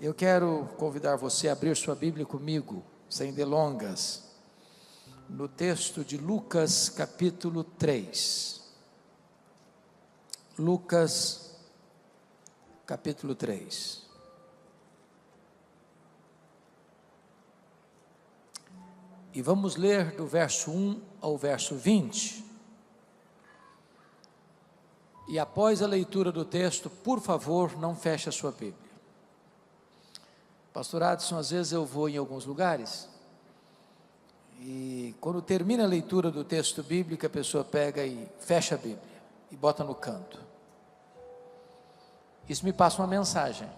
Eu quero convidar você a abrir sua Bíblia comigo, sem delongas, no texto de Lucas capítulo 3. Lucas capítulo 3. E vamos ler do verso 1 ao verso 20. E após a leitura do texto, por favor, não feche a sua Bíblia. Pastor Adson, às vezes eu vou em alguns lugares e quando termina a leitura do texto bíblico, a pessoa pega e fecha a Bíblia e bota no canto. Isso me passa uma mensagem.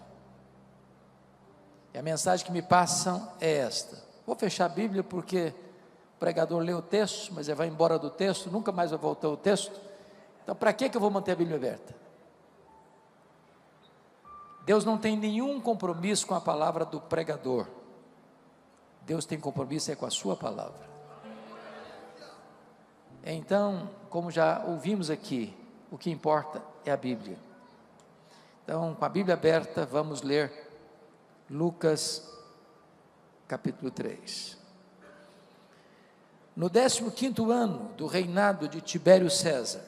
E a mensagem que me passam é esta: vou fechar a Bíblia porque o pregador lê o texto, mas ele vai embora do texto, nunca mais vai voltar ao texto. Então para que eu vou manter a Bíblia aberta? Deus não tem nenhum compromisso com a palavra do pregador. Deus tem compromisso com a sua palavra. Então, como já ouvimos aqui, o que importa é a Bíblia. Então, com a Bíblia aberta, vamos ler Lucas capítulo 3. No 15º ano do reinado de Tibério César,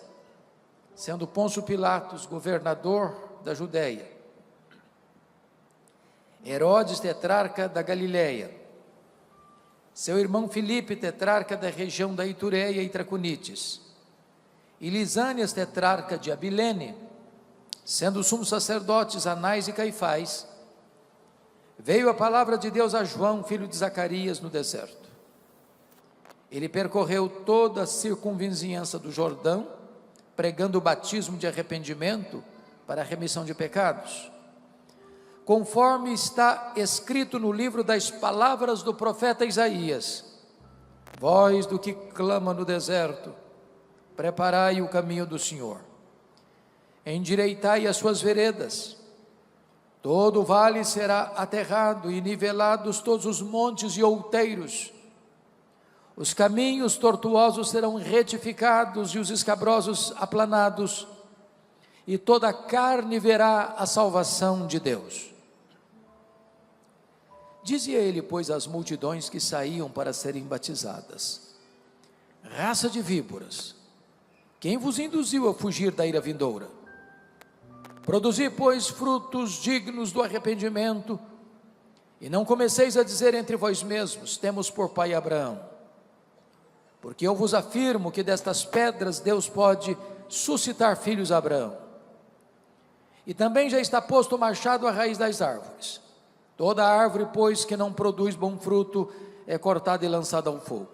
sendo Pôncio Pilatos governador da Judéia, Herodes tetrarca da Galileia, seu irmão Filipe tetrarca da região da Itureia e Traconites, e Lisânias tetrarca de Abilene, sendo sumos sacerdotes Anás e Caifás, veio a palavra de Deus a João, filho de Zacarias, no deserto. Ele percorreu toda a circunvizinhança do Jordão, pregando o batismo de arrependimento para a remissão de pecados, conforme está escrito no livro das palavras do profeta Isaías: voz do que clama no deserto, preparai o caminho do Senhor, endireitai as suas veredas, todo o vale será aterrado e nivelados todos os montes e outeiros, os caminhos tortuosos serão retificados e os escabrosos aplanados, e toda a carne verá a salvação de Deus. Dizia ele, pois, às multidões que saíam para serem batizadas: raça de víboras, quem vos induziu a fugir da ira vindoura? Produzi, pois, frutos dignos do arrependimento, e não comeceis a dizer entre vós mesmos: temos por pai Abraão. Porque eu vos afirmo que destas pedras Deus pode suscitar filhos a Abraão. E também já está posto o machado à raiz das árvores. Toda árvore, pois, que não produz bom fruto, é cortada e lançada ao fogo.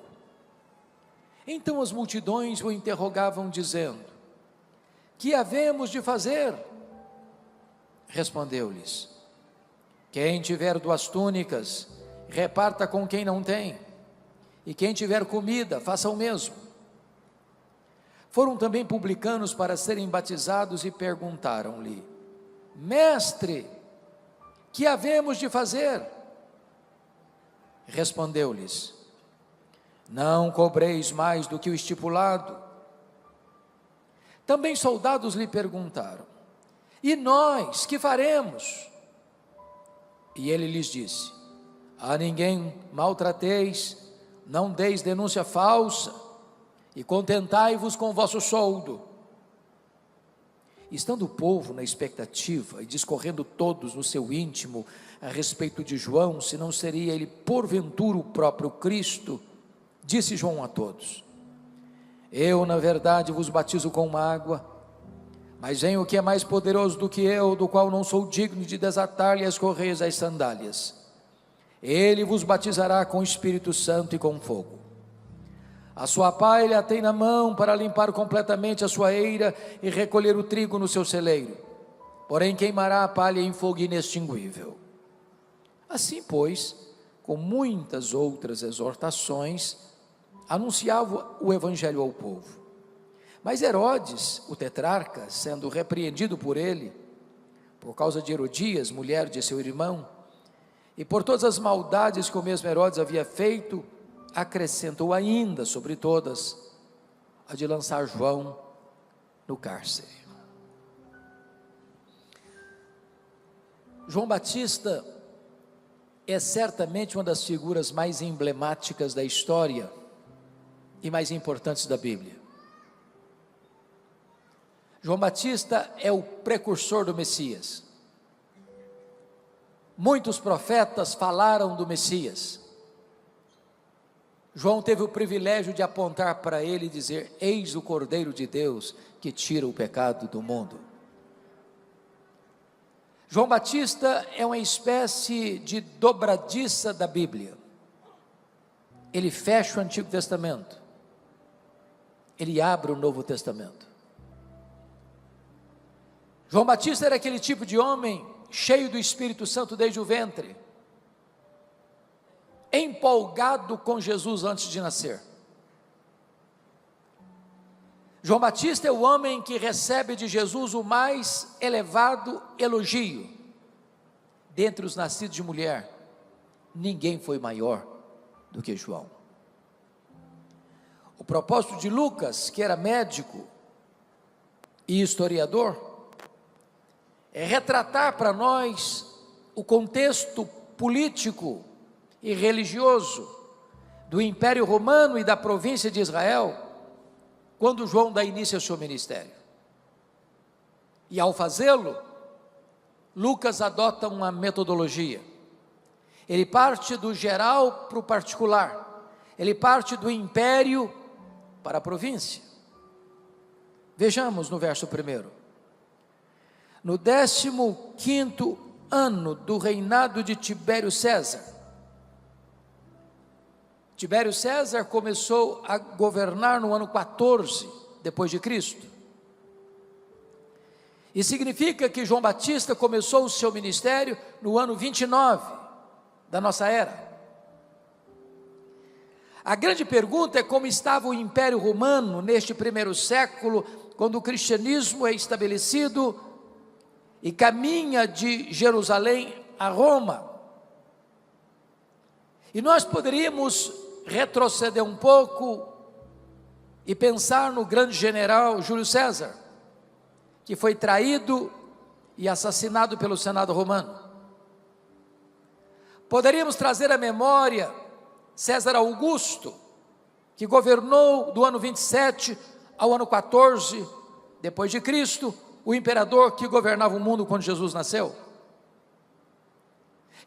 Então as multidões o interrogavam, dizendo: que havemos de fazer? Respondeu-lhes: quem tiver 2 túnicas, reparta com quem não tem, e quem tiver comida, faça o mesmo. Foram também publicanos para serem batizados e perguntaram-lhe: mestre, que havemos de fazer? Respondeu-lhes: não cobreis mais do que o estipulado. Também soldados lhe perguntaram: e nós, que faremos? E ele lhes disse: a ninguém maltrateis, não deis denúncia falsa, e contentai-vos com o vosso soldo. Estando o povo na expectativa e discorrendo todos no seu íntimo a respeito de João, se não seria ele porventura o próprio Cristo, disse João a todos: eu na verdade vos batizo com uma água, mas vem o que é mais poderoso do que eu, do qual não sou digno de desatar-lhe as correias das sandálias. Ele vos batizará com o Espírito Santo e com fogo. A sua pá ele a tem na mão para limpar completamente a sua eira e recolher o trigo no seu celeiro, porém queimará a palha em fogo inextinguível. Assim, pois, com muitas outras exortações, anunciava o evangelho ao povo. Mas Herodes, o tetrarca, sendo repreendido por ele, por causa de Herodias, mulher de seu irmão, e por todas as maldades que o mesmo Herodes havia feito, acrescentou ainda sobre todas a de lançar João no cárcere. João Batista é certamente uma das figuras mais emblemáticas da história e mais importantes da Bíblia. João Batista é o precursor do Messias. Muitos profetas falaram do Messias. João teve o privilégio de apontar para ele e dizer: eis o Cordeiro de Deus que tira o pecado do mundo. João Batista é uma espécie de dobradiça da Bíblia. Ele fecha o Antigo Testamento, ele abre o Novo Testamento. João Batista era aquele tipo de homem cheio do Espírito Santo desde o ventre, empolgado com Jesus antes de nascer. João Batista é o homem que recebe de Jesus o mais elevado elogio. Dentre os nascidos de mulher, ninguém foi maior do que João. O propósito de Lucas, que era médico e historiador, é retratar para nós o contexto político e religioso do Império Romano e da província de Israel, quando João dá início ao seu ministério. E ao fazê-lo, Lucas adota uma metodologia. Ele parte do geral para o particular, ele parte do império para a província. Vejamos no verso 1. No 15º ano do reinado de Tibério César. Tibério César começou a governar no ano 14 depois de Cristo. E significa que João Batista começou o seu ministério no ano 29 da nossa era. A grande pergunta é como estava o Império Romano neste primeiro século, quando o cristianismo é estabelecido e caminha de Jerusalém a Roma. E nós poderíamos retroceder um pouco e pensar no grande general Júlio César, que foi traído e assassinado pelo Senado romano. Poderíamos trazer à memória César Augusto, que governou do ano 27 ao ano 14 depois de Cristo, o imperador que governava o mundo quando Jesus nasceu,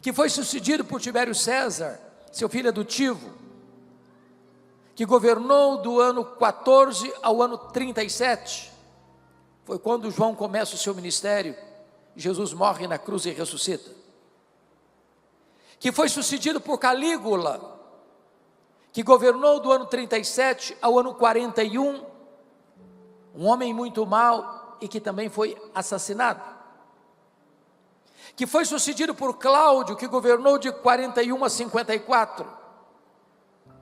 que foi sucedido por Tibério César, seu filho adotivo, que governou do ano 14 ao ano 37, foi quando João começa o seu ministério, Jesus morre na cruz e ressuscita, que foi sucedido por Calígula, que governou do ano 37 ao ano 41, um homem muito mau, e que também foi assassinado, que foi sucedido por Cláudio, que governou de 41 a 54,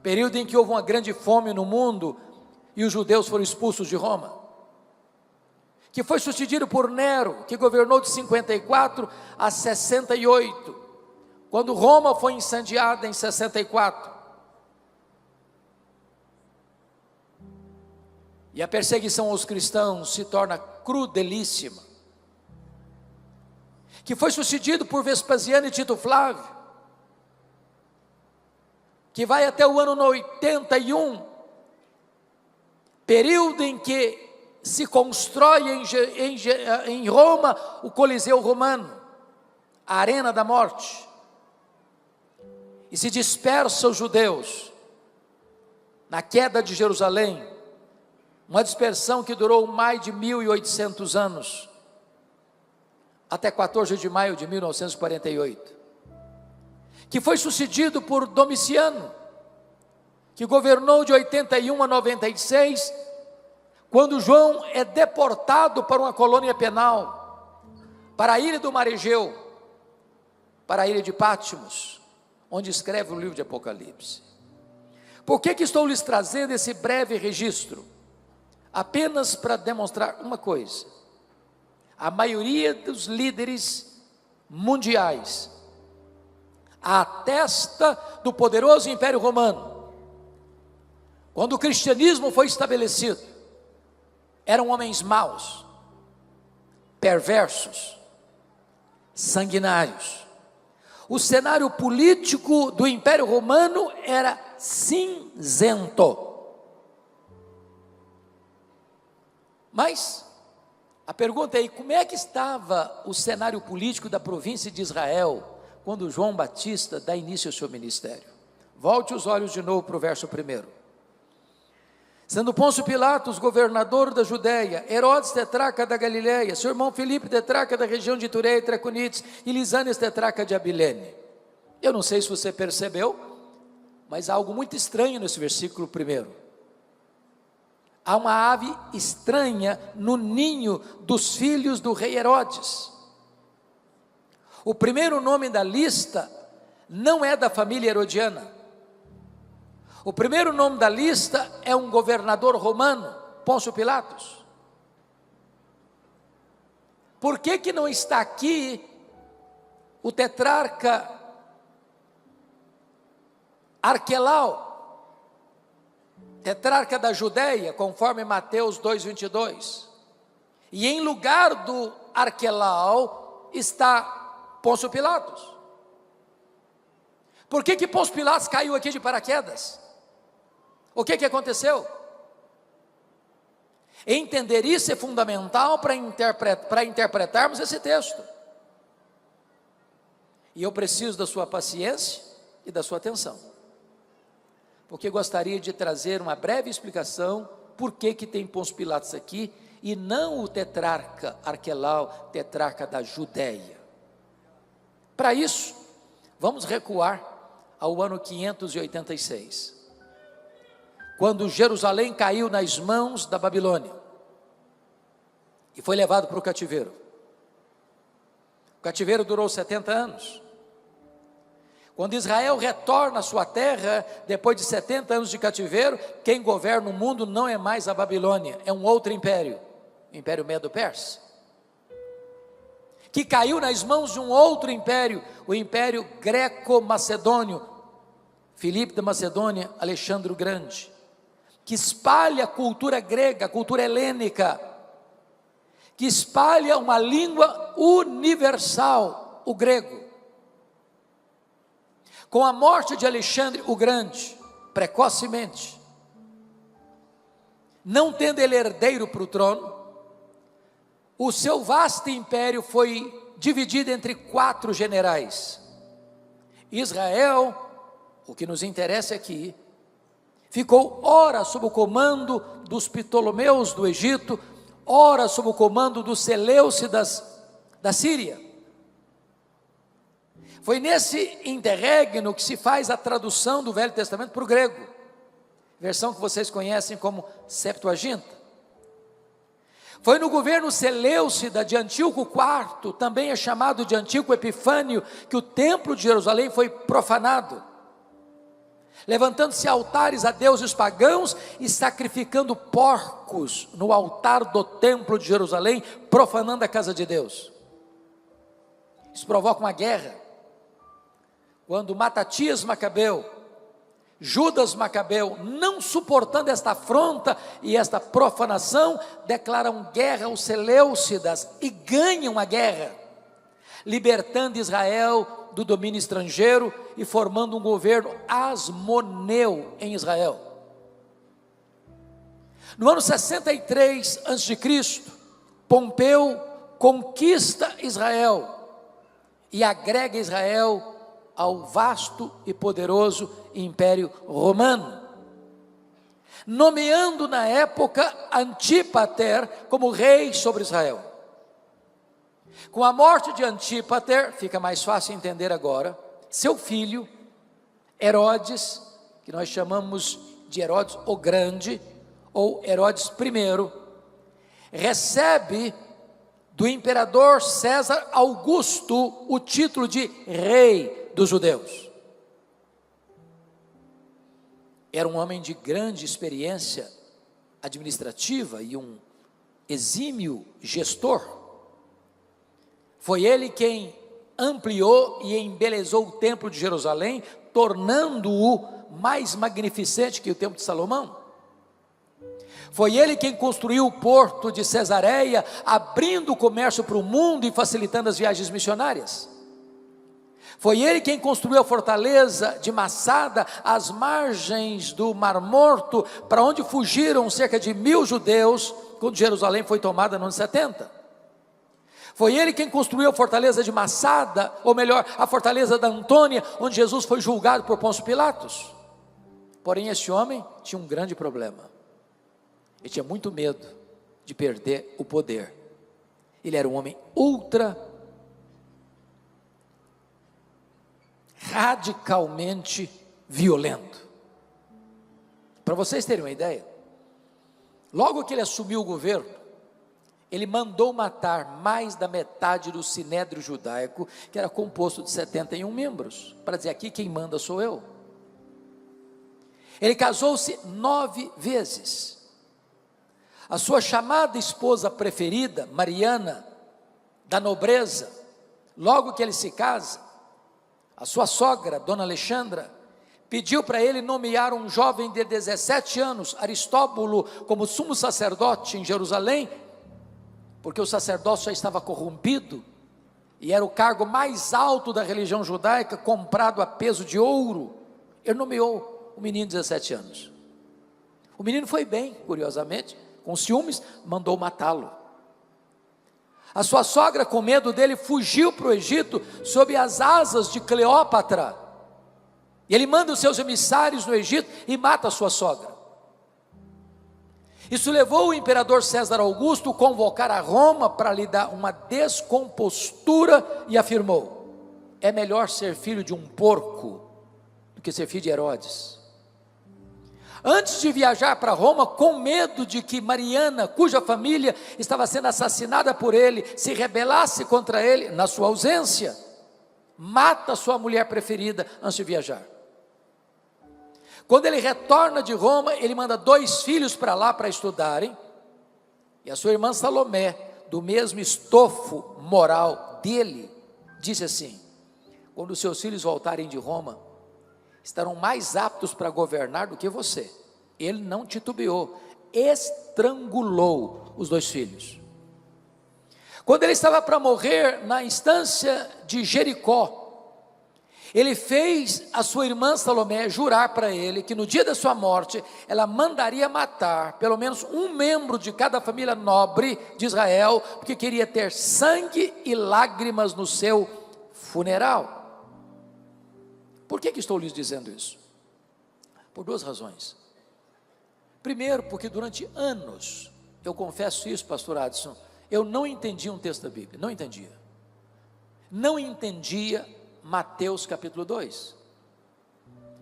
período em que houve uma grande fome no mundo, e os judeus foram expulsos de Roma, que foi sucedido por Nero, que governou de 54 a 68, quando Roma foi incendiada em 64, e a perseguição aos cristãos se torna crudelíssima, que foi sucedido por Vespasiano e Tito Flávio, que vai até o ano 81, período em que se constrói em Roma o Coliseu Romano, a arena da morte, e se dispersa os judeus na queda de Jerusalém, uma dispersão que durou mais de 1800 anos, até 14 de maio de 1948, que foi sucedido por Domiciano, que governou de 81 a 96, quando João é deportado para uma colônia penal, para a ilha do Mar Egeu, para a ilha de Patmos, onde escreve o livro de Apocalipse. Por que estou lhes trazendo esse breve registro? Apenas para demonstrar uma coisa: a maioria dos líderes mundiais atesta do poderoso Império Romano. Quando o cristianismo foi estabelecido, eram homens maus, perversos, sanguinários, O cenário político do Império Romano era cinzento. Mas a pergunta é: como é que estava o cenário político da província de Israel quando João Batista dá início ao seu ministério? Volte os olhos de novo para o verso 1. Sendo Pôncio Pilatos governador da Judéia, Herodes tetrarca da Galileia, seu irmão Filipe tetrarca da região de Tureia e Traconites, e Lisânias tetrarca de Abilene. Eu não sei se você percebeu, mas há algo muito estranho nesse versículo 1. Há uma ave estranha no ninho dos filhos do rei Herodes. O primeiro nome da lista não é da família herodiana. O primeiro nome da lista é um governador romano, Pôncio Pilatos. Por que não está aqui o tetrarca Arquelau, tetrarca da Judéia, conforme Mateus 2,22? E em lugar do Arquelau está Pôncio Pilatos. Por que Pôncio Pilatos caiu aqui de paraquedas? O que aconteceu? Entender isso é fundamental para interpretarmos esse texto. E eu preciso da sua paciência e da sua atenção, porque gostaria de trazer uma breve explicação por que tem Pôncio Pilatos aqui e não o tetrarca Arquelau, tetrarca da Judéia. Para isso, vamos recuar ao ano 586. Quando Jerusalém caiu nas mãos da Babilônia e foi levado para o cativeiro. O cativeiro durou 70 anos. Quando Israel retorna à sua terra, depois de 70 anos de cativeiro, quem governa o mundo não é mais a Babilônia, é um outro império, o Império Medo-Persa, que caiu nas mãos de um outro império, o Império Greco-Macedônio, Filipe da Macedônia, Alexandre o Grande, que espalha a cultura grega, a cultura helênica, que espalha uma língua universal, o grego. Com a morte de Alexandre o Grande, precocemente, não tendo ele herdeiro para o trono, o seu vasto império foi dividido entre 4 generais. Israel, o que nos interessa aqui, ficou ora sob o comando dos Ptolomeus do Egito, ora sob o comando dos Seleucidas da Síria. Foi nesse interregno que se faz a tradução do Velho Testamento para o grego, versão que vocês conhecem como Septuaginta. Foi no governo Seleucida de Antíoco IV, também é chamado de Antíoco Epifânio, que o templo de Jerusalém foi profanado, levantando-se altares a deuses pagãos e sacrificando porcos no altar do templo de Jerusalém, profanando a casa de Deus. Isso provoca uma guerra, quando Matatias Macabeu, Judas Macabeu, não suportando esta afronta e esta profanação, declaram guerra aos Seleucidas e ganham a guerra, libertando Israel do domínio estrangeiro e formando um governo asmoneu em Israel. No ano 63 a.C., Pompeu conquista Israel e agrega Israel ao vasto e poderoso Império Romano, nomeando na época Antípater como rei sobre Israel. Com a morte de Antípater, fica mais fácil entender agora, seu filho, Herodes, que nós chamamos de Herodes o Grande, ou Herodes I, recebe do imperador César Augusto o título de rei dos judeus. Era um homem de grande experiência administrativa e um exímio gestor. Foi ele quem ampliou e embelezou o templo de Jerusalém, tornando-o mais magnificente que o templo de Salomão. Foi ele quem construiu o porto de Cesareia, abrindo o comércio para o mundo e facilitando as viagens missionárias. Foi ele quem construiu a fortaleza de Massada, às margens do Mar Morto, para onde fugiram cerca de 1000 judeus, quando Jerusalém foi tomada no ano 70. Foi ele quem construiu a fortaleza de Massada, ou melhor, a fortaleza da Antônia, onde Jesus foi julgado por Pôncio Pilatos. Porém, esse homem tinha um grande problema. Ele tinha muito medo de perder o poder. Ele era um homem radicalmente violento. Para vocês terem uma ideia, logo que ele assumiu o governo, ele mandou matar mais da metade do sinédrio judaico, que era composto de 71 membros, para dizer: aqui quem manda sou eu. Ele casou-se 9 vezes. A sua chamada esposa preferida, Mariana, da nobreza, logo que ele se casa, a sua sogra, Dona Alexandra, pediu para ele nomear um jovem de 17 anos, Aristóbulo, como sumo sacerdote em Jerusalém, porque o sacerdócio já estava corrompido, e era o cargo mais alto da religião judaica, comprado a peso de ouro. Ele nomeou o menino de 17 anos. O menino foi bem, curiosamente, com ciúmes, mandou matá-lo. A sua sogra, com medo dele, fugiu para o Egito, sob as asas de Cleópatra, e ele manda os seus emissários no Egito e mata a sua sogra. Isso levou o imperador César Augusto a convocar a Roma para lhe dar uma descompostura, e afirmou: é melhor ser filho de um porco do que ser filho de Herodes. Antes de viajar para Roma, com medo de que Mariana, cuja família estava sendo assassinada por ele, se rebelasse contra ele, na sua ausência, mata sua mulher preferida antes de viajar. Quando ele retorna de Roma, ele manda 2 filhos para lá para estudarem, e a sua irmã Salomé, do mesmo estofo moral dele, disse assim: quando seus filhos voltarem de Roma, estarão mais aptos para governar do que você. Ele não titubeou, estrangulou os 2 filhos. Quando ele estava para morrer na instância de Jericó, ele fez a sua irmã Salomé jurar para ele que no dia da sua morte, ela mandaria matar pelo menos um membro de cada família nobre de Israel, porque queria ter sangue e lágrimas no seu funeral. Por que estou lhes dizendo isso? Por 2 razões. Primeiro, porque durante anos, eu confesso isso, pastor Adson, eu não entendia um texto da Bíblia, não entendia Mateus capítulo 2,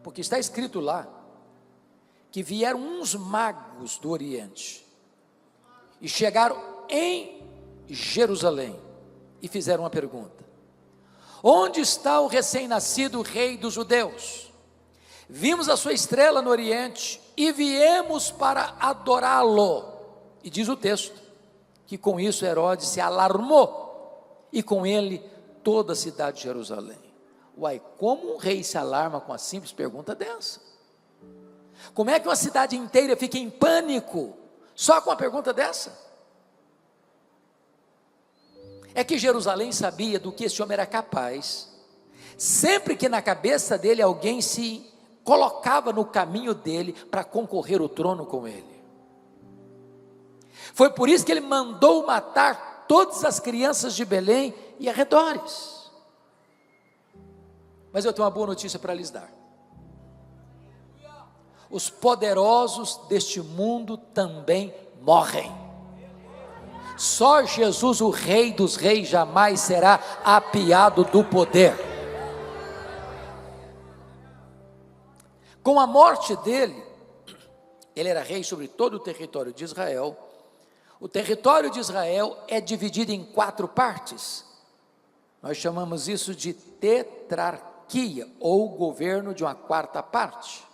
porque está escrito lá, que vieram uns magos do Oriente, e chegaram em Jerusalém, e fizeram uma pergunta: onde está o recém-nascido rei dos judeus? Vimos a sua estrela no Oriente, e viemos para adorá-lo. E diz o texto, que com isso Herodes se alarmou, e com ele toda a cidade de Jerusalém. Uai, como um rei se alarma com a simples pergunta dessa? Como é que uma cidade inteira fica em pânico, só com uma pergunta dessa? É que Jerusalém sabia do que esse homem era capaz, sempre que na cabeça dele alguém se colocava no caminho dele, para concorrer ao trono com ele. Foi por isso que ele mandou matar todas as crianças de Belém e arredores. Mas eu tenho uma boa notícia para lhes dar: os poderosos deste mundo também morrem. Só Jesus, o Rei dos Reis, jamais será apiado do poder. Com a morte dele, ele era rei sobre todo o território de Israel. O território de Israel é dividido em 4 partes. Nós chamamos isso de tetrarquia, ou governo de uma 4ª parte.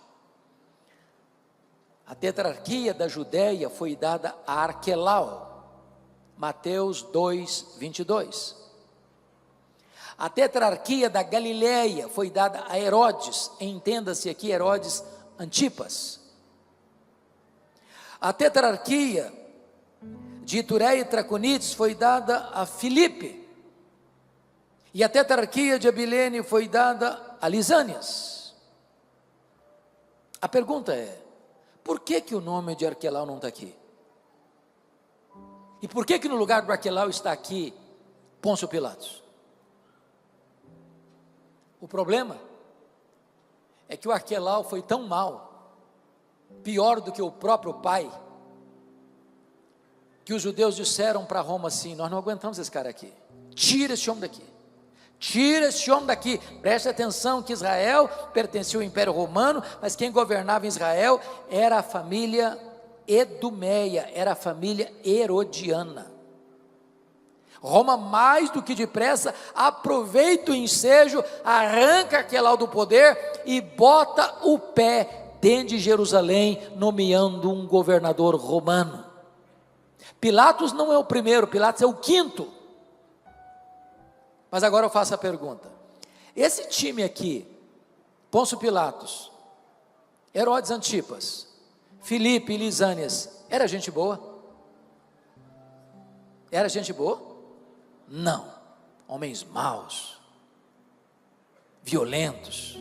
A tetrarquia da Judéia foi dada a Arquelau, Mateus 2, 22. A tetrarquia da Galileia foi dada a Herodes, entenda-se aqui Herodes Antipas. A tetrarquia de Itureia e Traconites foi dada a Filipe. E a tetrarquia de Abilene foi dada a Lisânias. A pergunta é, por que o nome de Arquelau não está aqui? E por que no lugar do Arquelau está aqui Pôncio Pilatos? O problema é que o Arquelau foi tão mal, pior do que o próprio pai, que os judeus disseram para Roma assim: nós não aguentamos esse cara aqui, tira esse homem daqui, tira esse homem daqui. Preste atenção que Israel pertencia ao Império Romano, mas quem governava em Israel era a família Edomeia, era a família herodiana. Roma, mais do que depressa, aproveita o ensejo, arranca Arquelau do poder e bota o pé dentro de Jerusalém, nomeando um governador romano. Pilatos não é o primeiro, Pilatos é o quinto. Mas agora eu faço a pergunta: esse time aqui, Pôncio Pilatos, Herodes Antipas, Filipe e Lisânias, era gente boa? Era gente boa? Não, homens maus, violentos.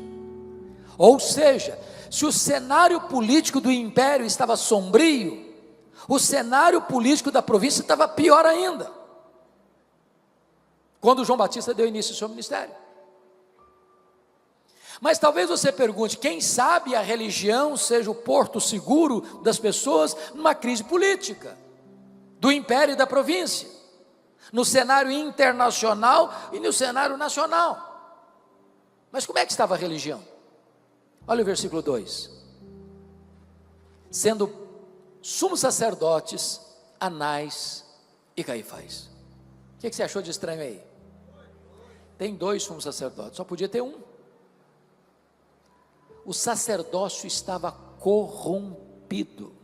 Ou seja, se o cenário político do império estava sombrio, o cenário político da província estava pior ainda, quando João Batista deu início ao seu ministério. Mas talvez você pergunte, quem sabe a religião seja o porto seguro das pessoas numa crise política, do império e da província, no cenário internacional e no cenário nacional. Mas como é que estava a religião? Olha o versículo 2: sendo sumos sacerdotes Anás e Caifás. O que você achou de estranho aí? Tem 2 sumos sacerdotes, só podia ter um. O sacerdócio estava corrompido.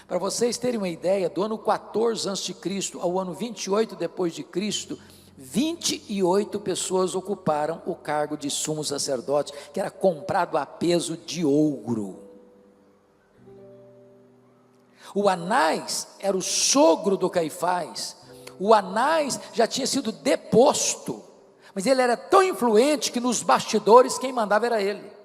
Para vocês terem uma ideia, do ano 14 a.C. ao ano 28 depois de Cristo, 28 pessoas ocuparam o cargo de sumo sacerdote, que era comprado a peso de ouro. O Anás era o sogro do Caifás. O Anás já tinha sido deposto, mas ele era tão influente que nos bastidores quem mandava era ele.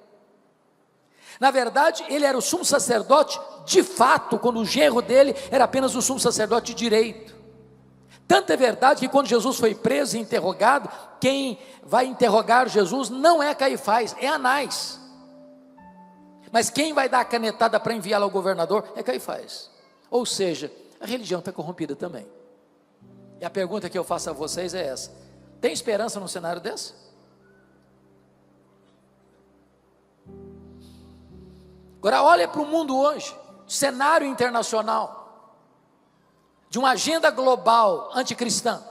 Na verdade, ele era o sumo sacerdote de fato, quando o genro dele era apenas o sumo sacerdote de direito. Tanto é verdade que quando Jesus foi preso e interrogado, quem vai interrogar Jesus não é Caifás, é Anás. Mas quem vai dar a canetada para enviá-lo ao governador é Caifás. Ou seja, a religião está corrompida também. E a pergunta que eu faço a vocês é essa: tem esperança num cenário desse? Agora olha para o mundo hoje, cenário internacional, de uma agenda global anticristã,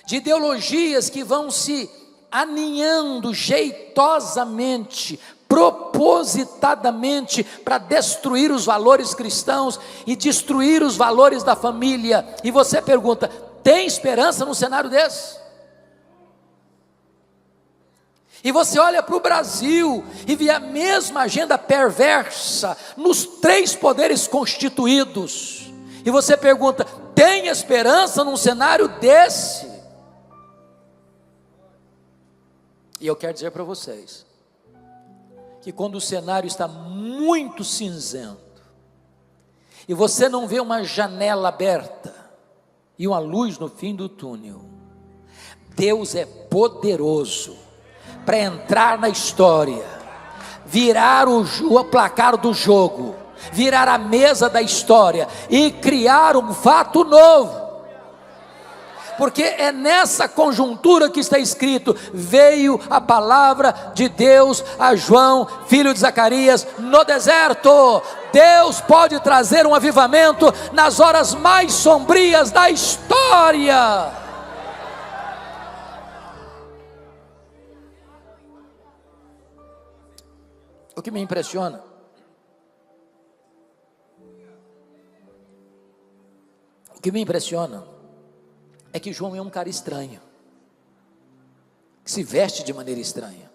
de ideologias que vão se aninhando jeitosamente, propositadamente, para destruir os valores cristãos e destruir os valores da família. E você pergunta, tem esperança num cenário desse? E você olha para o Brasil e vê a mesma agenda perversa nos 3 poderes constituídos. E você pergunta, tem esperança num cenário desse? E eu quero dizer para vocês, que quando o cenário está muito cinzento, e você não vê uma janela aberta, e uma luz no fim do túnel, Deus é poderoso para entrar na história, virar o placar do jogo, virar a mesa da história e criar um fato novo. Porque é nessa conjuntura que está escrito: veio a palavra de Deus a João, filho de Zacarias, no deserto. Deus pode trazer um avivamento nas horas mais sombrias da história. O que me impressiona é que João é um cara estranho, que se veste de maneira estranha,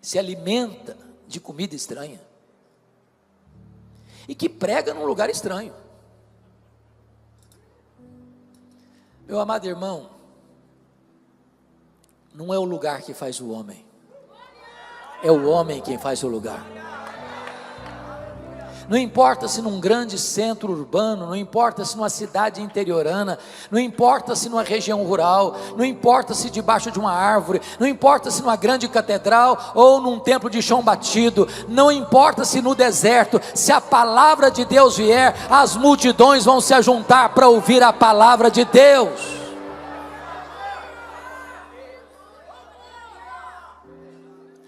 se alimenta de comida estranha, e que prega num lugar estranho. Meu amado irmão, não é o lugar que faz o homem, é o homem quem faz o lugar. Não importa se num grande centro urbano, não importa se numa cidade interiorana, não importa se numa região rural, não importa se debaixo de uma árvore, não importa se numa grande catedral ou num templo de chão batido, não importa se no deserto, se a palavra de Deus vier, as multidões vão se ajuntar para ouvir a palavra de Deus.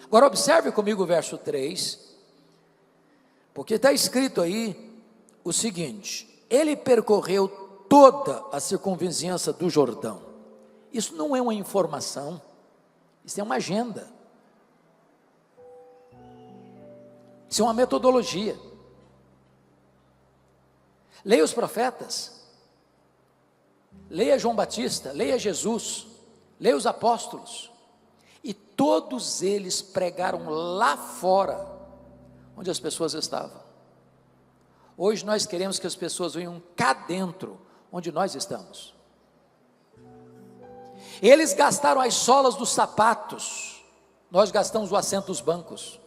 Agora observe comigo o verso 3, porque está escrito aí o seguinte: ele percorreu toda a circunvizinhança do Jordão. Isso não é uma informação, isso é uma agenda, isso é uma metodologia. Leia os profetas, leia João Batista, leia Jesus, leia os apóstolos, e todos eles pregaram lá fora, onde as pessoas estavam. Hoje nós queremos que as pessoas venham cá dentro, onde nós estamos. Eles gastaram as solas dos sapatos, nós gastamos o assento dos bancos.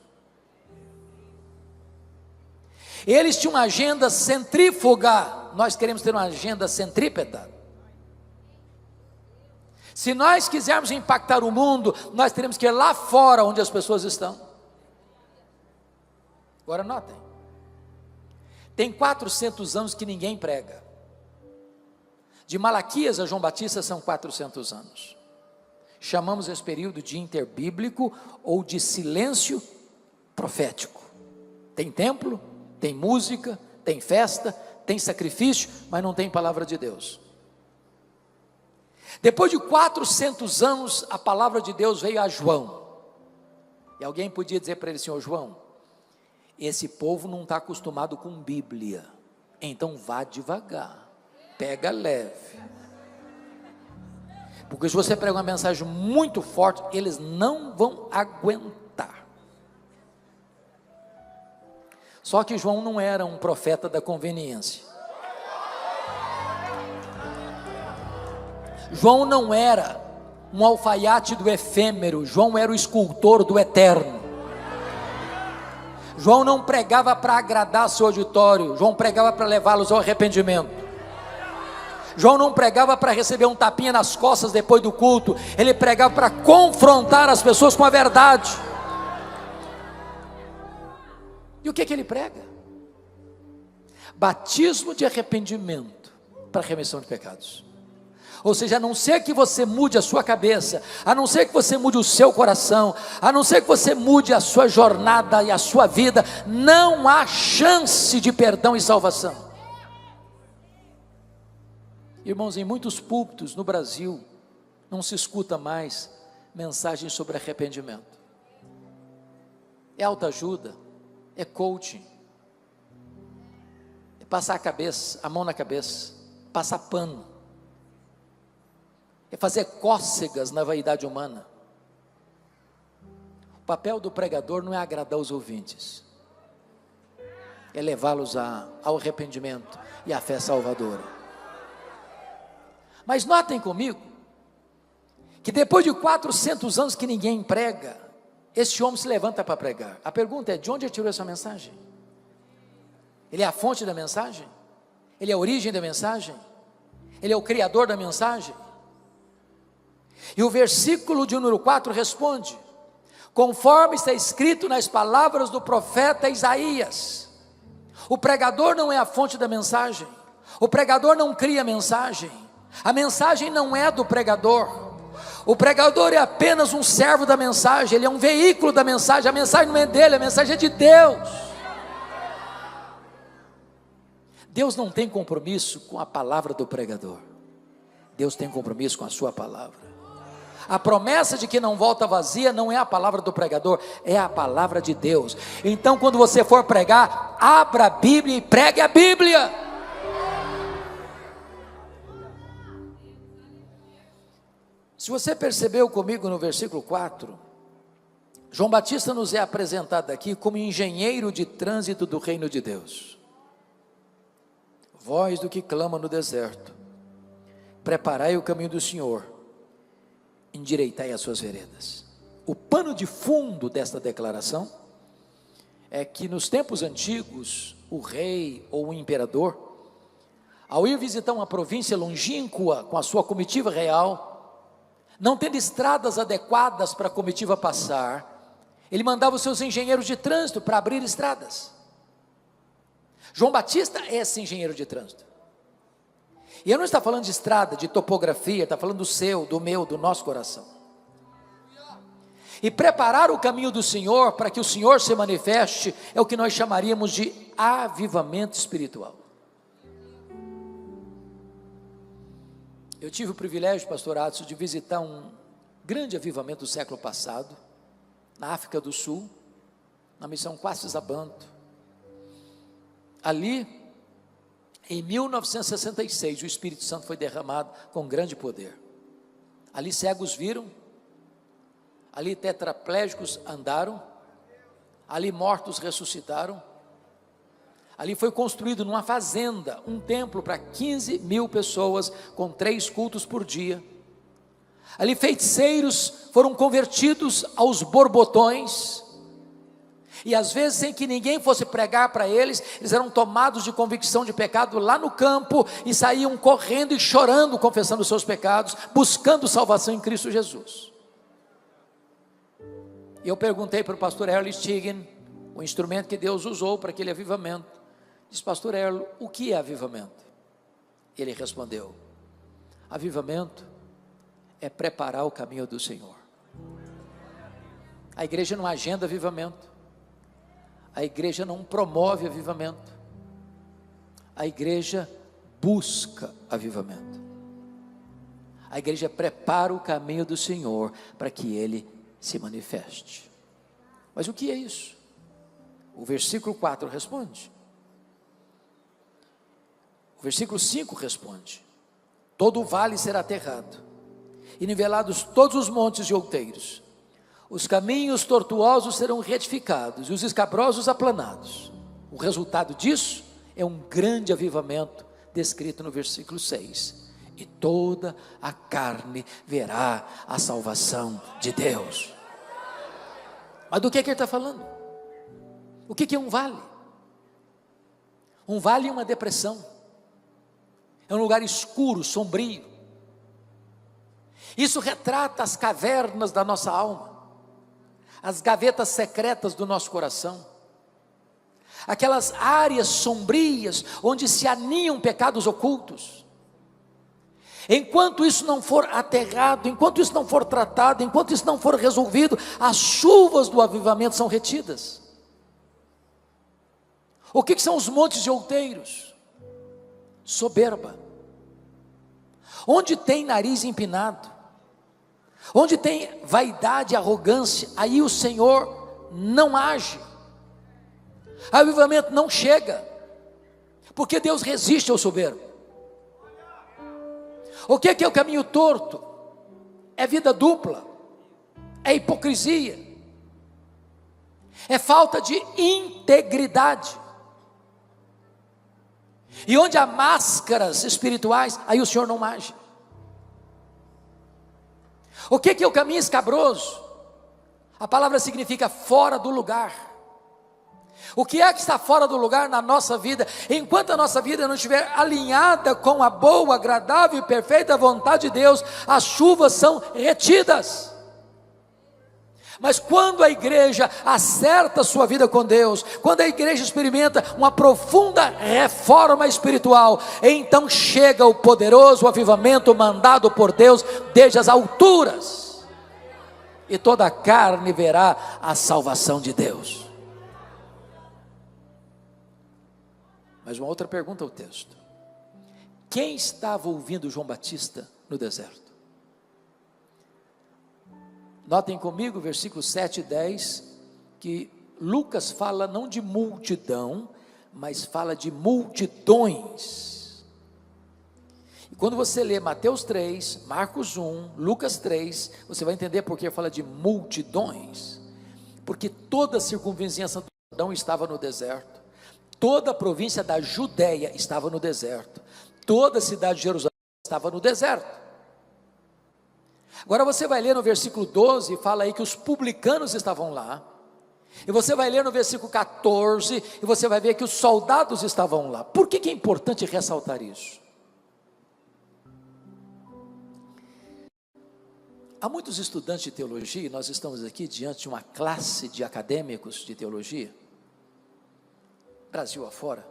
Eles tinham uma agenda centrífuga, nós queremos ter uma agenda centrípeta. Se nós quisermos impactar o mundo, nós teremos que ir lá fora, onde as pessoas estão. Agora notem, tem 400 anos que ninguém prega. De Malaquias a João Batista são 400 anos. Chamamos esse período de interbíblico ou de silêncio profético. Tem templo, tem música, tem festa, tem sacrifício, mas não tem palavra de Deus. Depois de 400 anos, a palavra de Deus veio a João. E alguém podia dizer para ele assim: ô João, esse povo não está acostumado com Bíblia, então vá devagar, pega leve, porque se você pregar uma mensagem muito forte, eles não vão aguentar. Só que João não era um profeta da conveniência. João não era um alfaiate do efêmero, João era o escultor do eterno. João não pregava para agradar seu auditório, João pregava para levá-los ao arrependimento. João não pregava para receber um tapinha nas costas depois do culto, ele pregava para confrontar as pessoas com a verdade. E o que ele prega? Batismo de arrependimento para remissão de pecados. Ou seja, a não ser que você mude a sua cabeça, a não ser que você mude o seu coração, a não ser que você mude a sua jornada e a sua vida, não há chance de perdão e salvação. Irmãos, em muitos púlpitos no Brasil, não se escuta mais mensagens sobre arrependimento. É autoajuda, é coaching, é passar a mão na cabeça, passar pano, é fazer cócegas na vaidade humana. O papel do pregador não é agradar os ouvintes, é levá-los ao arrependimento e à fé salvadora. Mas notem comigo, que depois de 400 anos que ninguém prega, esse homem se levanta para pregar. A pergunta é: de onde ele tirou essa mensagem? Ele é a fonte da mensagem? Ele é a origem da mensagem? Ele é o criador da mensagem? E o versículo de número 4 responde: conforme está escrito nas palavras do profeta Isaías. O pregador não é a fonte da mensagem, o pregador não cria a mensagem não é do pregador, o pregador é apenas um servo da mensagem, ele é um veículo da mensagem, a mensagem não é dele, a mensagem é de Deus. Deus não tem compromisso com a palavra do pregador, Deus tem compromisso com a sua palavra. A promessa de que não volta vazia não é a palavra do pregador, é a palavra de Deus. Então, quando você for pregar, abra a Bíblia e pregue a Bíblia. Se você percebeu comigo no versículo 4, João Batista nos é apresentado aqui como engenheiro de trânsito do reino de Deus. Voz do que clama no deserto, preparai o caminho do Senhor, endireitai as suas veredas. O pano de fundo desta declaração é que nos tempos antigos, o rei ou o imperador, ao ir visitar uma província longínqua com a sua comitiva real, não tendo estradas adequadas para a comitiva passar, ele mandava os seus engenheiros de trânsito para abrir estradas. João Batista é esse engenheiro de trânsito. E eu não estou falando de estrada, de topografia, está falando do seu, do meu, do nosso coração. E preparar o caminho do Senhor para que o Senhor se manifeste é o que nós chamaríamos de avivamento espiritual. Eu tive o privilégio, pastor Adson, de visitar um grande avivamento do século passado, na África do Sul, na missão Quassis Abantu. Ali, em 1966, o Espírito Santo foi derramado com grande poder. Ali cegos viram, ali tetraplégicos andaram, ali mortos ressuscitaram, ali foi construído numa fazenda, um templo para 15 mil pessoas, com 3 cultos por dia. Ali feiticeiros foram convertidos aos borbotões, e às vezes sem que ninguém fosse pregar para eles, eles eram tomados de convicção de pecado lá no campo, e saíam correndo e chorando, confessando os seus pecados, buscando salvação em Cristo Jesus. E eu perguntei para o pastor Erle Stigen, o instrumento que Deus usou para aquele avivamento, disse: pastor Erle, o que é avivamento? Ele respondeu: avivamento é preparar o caminho do Senhor. A igreja não agenda avivamento, a igreja não promove avivamento, a igreja busca avivamento. A igreja prepara o caminho do Senhor para que Ele se manifeste. Mas o que é isso? O versículo 4 responde. O versículo 5 responde: todo o vale será aterrado, e nivelados todos os montes e outeiros, os caminhos tortuosos serão retificados, e os escabrosos aplanados. O resultado disso é um grande avivamento, descrito no versículo 6, e toda a carne verá a salvação de Deus. Mas do que ele está falando? O que é um vale? Um vale é uma depressão, é um lugar escuro, sombrio. Isso retrata as cavernas da nossa alma, as gavetas secretas do nosso coração, aquelas áreas sombrias onde se aninham pecados ocultos. Enquanto isso não for aterrado, enquanto isso não for tratado, enquanto isso não for resolvido, as chuvas do avivamento são retidas. O que são os montes de outeiros? Soberba. Onde tem nariz empinado, onde tem vaidade e arrogância, aí o Senhor não age, avivamento não chega, porque Deus resiste ao soberbo. O que é o caminho torto? É vida dupla, é hipocrisia, é falta de integridade. E onde há máscaras espirituais, aí o Senhor não age. O que é o caminho escabroso? A palavra significa fora do lugar. O que é que está fora do lugar na nossa vida? Enquanto a nossa vida não estiver alinhada com a boa, agradável e perfeita vontade de Deus, as chuvas são retidas. Mas quando a igreja acerta a sua vida com Deus, quando a igreja experimenta uma profunda reforma espiritual, então chega o poderoso avivamento mandado por Deus desde as alturas, e toda a carne verá a salvação de Deus. Mas uma outra pergunta ao texto: quem estava ouvindo João Batista no deserto? Notem comigo, versículos 7 e 10, que Lucas fala não de multidão, mas fala de multidões. E quando você lê Mateus 3, Marcos 1, Lucas 3, você vai entender por que fala de multidões. Porque toda a circunvizinhança do Jordão estava no deserto, toda a província da Judéia estava no deserto, toda a cidade de Jerusalém estava no deserto. Agora você vai ler no versículo 12, fala aí que os publicanos estavam lá, e você vai ler no versículo 14, e você vai ver que os soldados estavam lá. Por que é importante ressaltar isso? Há muitos estudantes de teologia, e nós estamos aqui diante de uma classe de acadêmicos de teologia, Brasil afora,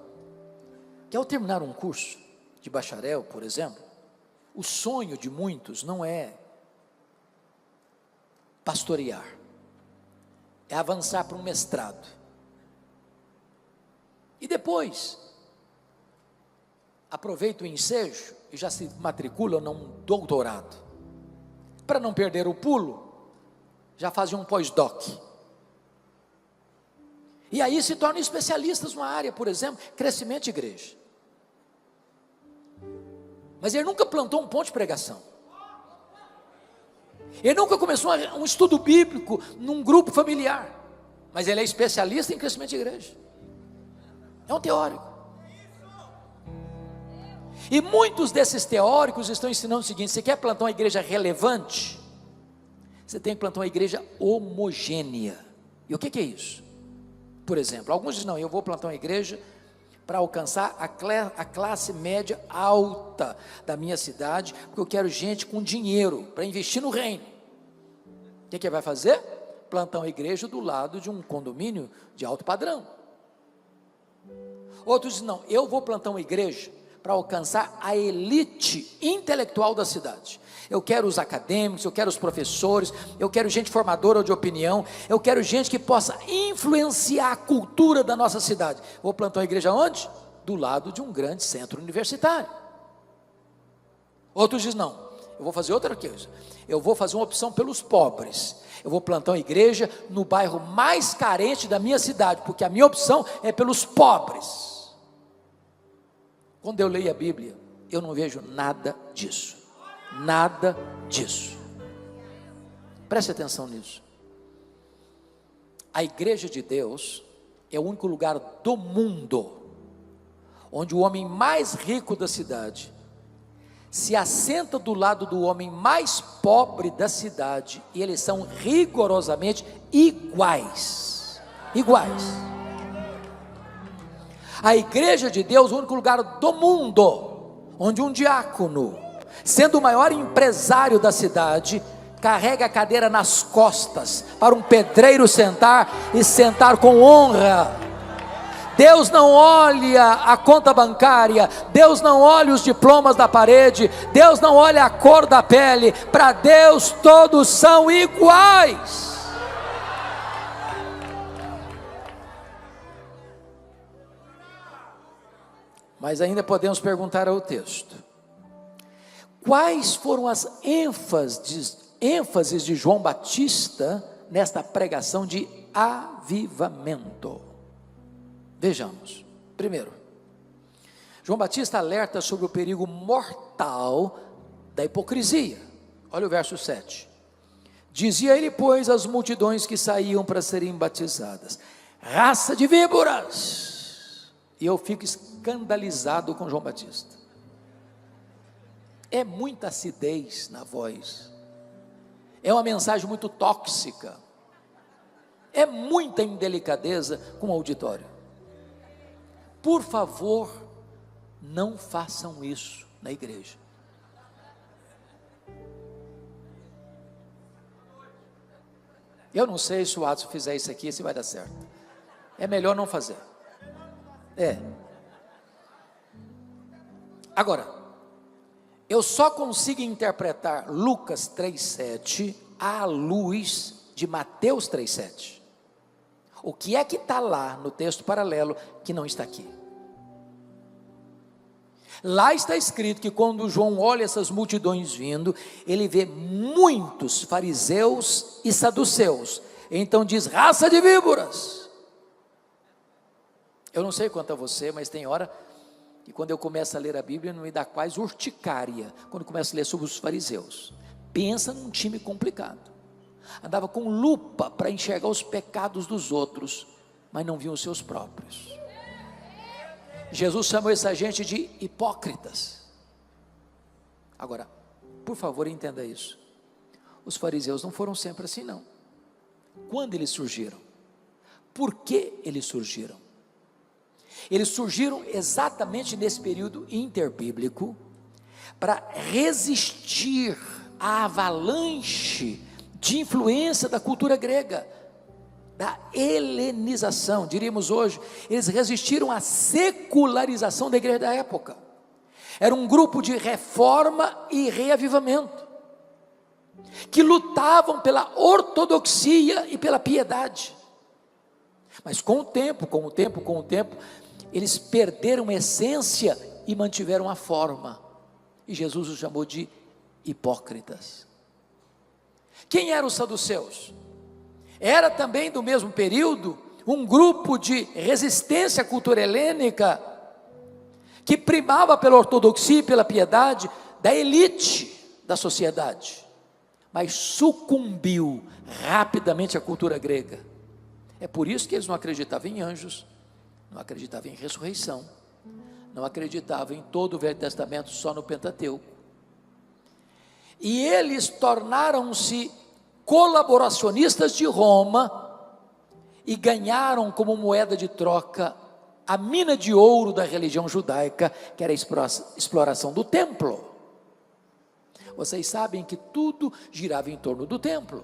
que ao terminar um curso de bacharel, por exemplo, o sonho de muitos não é pastorear, é avançar para um mestrado, e depois aproveita o ensejo e já se matricula num doutorado. Para não perder o pulo, já fazem um pós-doc. E aí se tornam especialistas numa área, por exemplo, crescimento de igreja. Mas ele nunca plantou um ponto de pregação. Ele nunca começou um estudo bíblico num grupo familiar. Mas ele é especialista em crescimento de igreja. É um teórico. E muitos desses teóricos estão ensinando o seguinte: você quer plantar uma igreja relevante? Você tem que plantar uma igreja homogênea. E o que é isso? Por exemplo, alguns dizem: não, eu vou plantar uma igreja para alcançar a classe média alta da minha cidade, porque eu quero gente com dinheiro para investir no reino. O que vai fazer? Plantar uma igreja do lado de um condomínio de alto padrão. Outros dizem: não, eu vou plantar uma igreja para alcançar a elite intelectual da cidade. Eu quero os acadêmicos, eu quero os professores, eu quero gente formadora de opinião, eu quero gente que possa influenciar a cultura da nossa cidade. Vou plantar uma igreja onde? Do lado de um grande centro universitário. Outros dizem: não, eu vou fazer outra coisa, eu vou fazer uma opção pelos pobres, eu vou plantar uma igreja no bairro mais carente da minha cidade, porque a minha opção é pelos pobres. Quando eu leio a Bíblia, eu não vejo nada disso. Nada disso. Preste atenção nisso. A igreja de Deus é o único lugar do mundo onde o homem mais rico da cidade se assenta do lado do homem mais pobre da cidade, e eles são rigorosamente iguais. Iguais. A igreja de Deus é o único lugar do mundo onde um diácono, sendo o maior empresário da cidade, carrega a cadeira nas costas para um pedreiro sentar, e sentar com honra. Deus não olha a conta bancária, Deus não olha os diplomas da parede, Deus não olha a cor da pele. Para Deus todos são iguais. Mas ainda podemos perguntar ao texto: quais foram as ênfases de João Batista nesta pregação de avivamento? Vejamos. Primeiro, João Batista alerta sobre o perigo mortal da hipocrisia. Olha o verso 7. Dizia ele, pois, às multidões que saíam para serem batizadas: raça de víboras! E eu fico escandalizado com João Batista. É muita acidez na voz, é uma mensagem muito tóxica, é muita indelicadeza com o auditório. Por favor, não façam isso na igreja. Eu não sei se o Adson fizer isso aqui, se vai dar certo. É melhor não fazer. Agora, eu só consigo interpretar Lucas 3,7 à luz de Mateus 3,7. O que é que está lá no texto paralelo que não está aqui? Lá está escrito que quando João olha essas multidões vindo, ele vê muitos fariseus e saduceus. Então diz: raça de víboras. Eu não sei quanto a você, mas tem hora que quando eu começo a ler a Bíblia, não me dá quase urticária, quando começo a ler sobre os fariseus. Pensa num time complicado. Andava com lupa para enxergar os pecados dos outros, mas não viam os seus próprios. Jesus chamou essa gente de hipócritas. Agora, por favor, entenda isso. Os fariseus não foram sempre assim, não. Quando eles surgiram? Por que eles surgiram? Eles surgiram exatamente nesse período interbíblico para resistir à avalanche de influência da cultura grega, da helenização, diríamos hoje. Eles resistiram à secularização da igreja da época. Era um grupo de reforma e reavivamento, que lutavam pela ortodoxia e pela piedade. Mas com o tempo, eles perderam a essência e mantiveram a forma. E Jesus os chamou de hipócritas. Quem eram os saduceus? Era também do mesmo período um grupo de resistência à cultura helênica, que primava pela ortodoxia e pela piedade da elite da sociedade, mas sucumbiu rapidamente à cultura grega. É por isso que eles não acreditavam em anjos, não acreditavam em ressurreição, não acreditavam em todo o Velho Testamento, só no Pentateuco. E eles tornaram-se colaboracionistas de Roma e ganharam como moeda de troca a mina de ouro da religião judaica, que era a exploração do templo. Vocês sabem que tudo girava em torno do templo.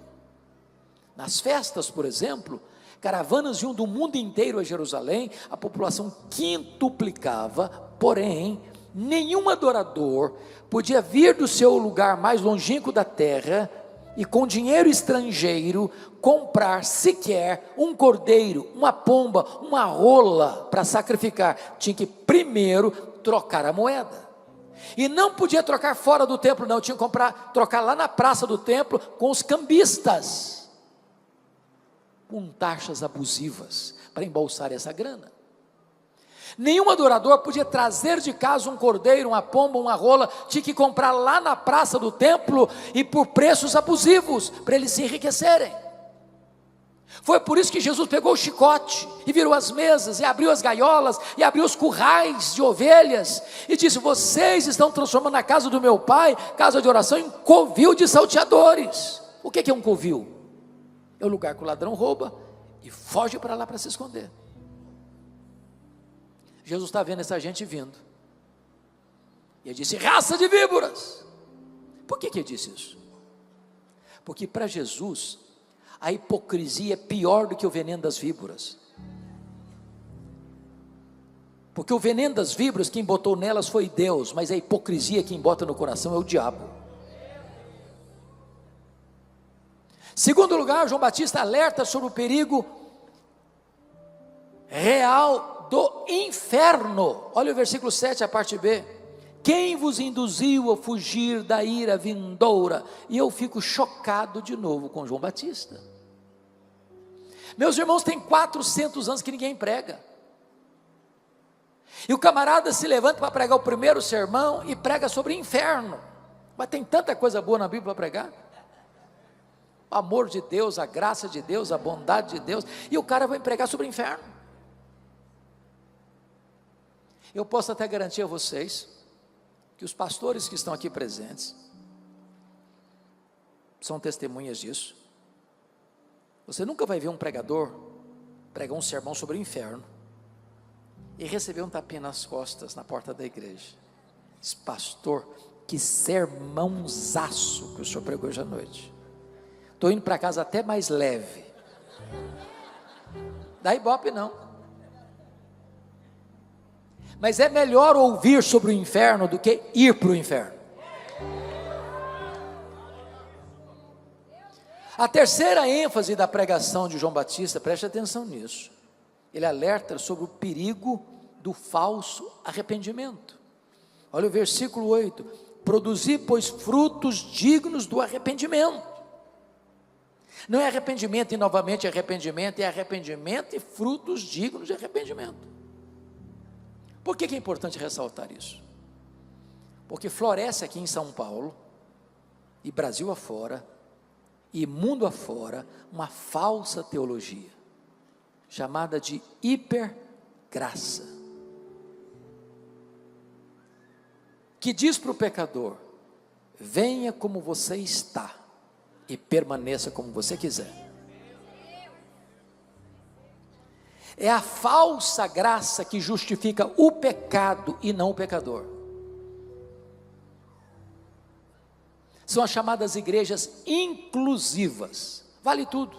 Nas festas, por exemplo, caravanas iam do mundo inteiro a Jerusalém, a população quintuplicava, porém, nenhum adorador podia vir do seu lugar mais longínquo da terra e com dinheiro estrangeiro comprar sequer um cordeiro, uma pomba, uma rola para sacrificar. Tinha que primeiro trocar a moeda. E não podia trocar fora do templo, não, tinha que trocar lá na praça do templo com os cambistas, com taxas abusivas para embolsar essa grana. Nenhum adorador podia trazer de casa um cordeiro, uma pomba, uma rola, tinha que comprar lá na praça do templo e por preços abusivos, para eles se enriquecerem. Foi por isso que Jesus pegou o chicote e virou as mesas, e abriu as gaiolas, e abriu os currais de ovelhas, e disse: vocês estão transformando a casa do meu pai, casa de oração, em covil de salteadores. O que é um covil? É o lugar que o ladrão rouba e foge para lá para se esconder. Jesus está vendo essa gente vindo, e ele disse: raça de víboras. Por que ele disse isso? Porque para Jesus a hipocrisia é pior do que o veneno das víboras. Porque o veneno das víboras, quem botou nelas foi Deus, mas a hipocrisia quem bota no coração é o diabo. Segundo lugar, João Batista alerta sobre o perigo real do inferno. Olha o versículo 7, a parte B. Quem vos induziu a fugir da ira vindoura? E eu fico chocado de novo com João Batista. Meus irmãos, tem 400 anos que ninguém prega, e o camarada se levanta para pregar o primeiro sermão e prega sobre inferno. Mas tem tanta coisa boa na Bíblia para pregar, o amor de Deus, a graça de Deus, a bondade de Deus, e o cara vai pregar sobre inferno. Eu posso até garantir a vocês que os pastores que estão aqui presentes são testemunhas disso. Você nunca vai ver um pregador pregar um sermão sobre o inferno e receber um tapinha nas costas na porta da igreja. Diz: pastor, que sermãozaço que o senhor pregou hoje à noite. Estou indo para casa até mais leve. Dá ibope não. Mas é melhor ouvir sobre o inferno do que ir para o inferno. A terceira ênfase da pregação de João Batista, preste atenção nisso, ele alerta sobre o perigo do falso arrependimento. Olha o versículo 8: produzi, pois, frutos dignos do arrependimento. Não é arrependimento e novamente arrependimento, é arrependimento e frutos dignos de arrependimento. Por que é importante ressaltar isso? Porque floresce aqui em São Paulo, e Brasil afora, e mundo afora, uma falsa teologia, chamada de hipergraça, que diz para o pecador venha como você está e permaneça como você quiser. É a falsa graça que justifica o pecado e não o pecador. São as chamadas igrejas inclusivas, vale tudo.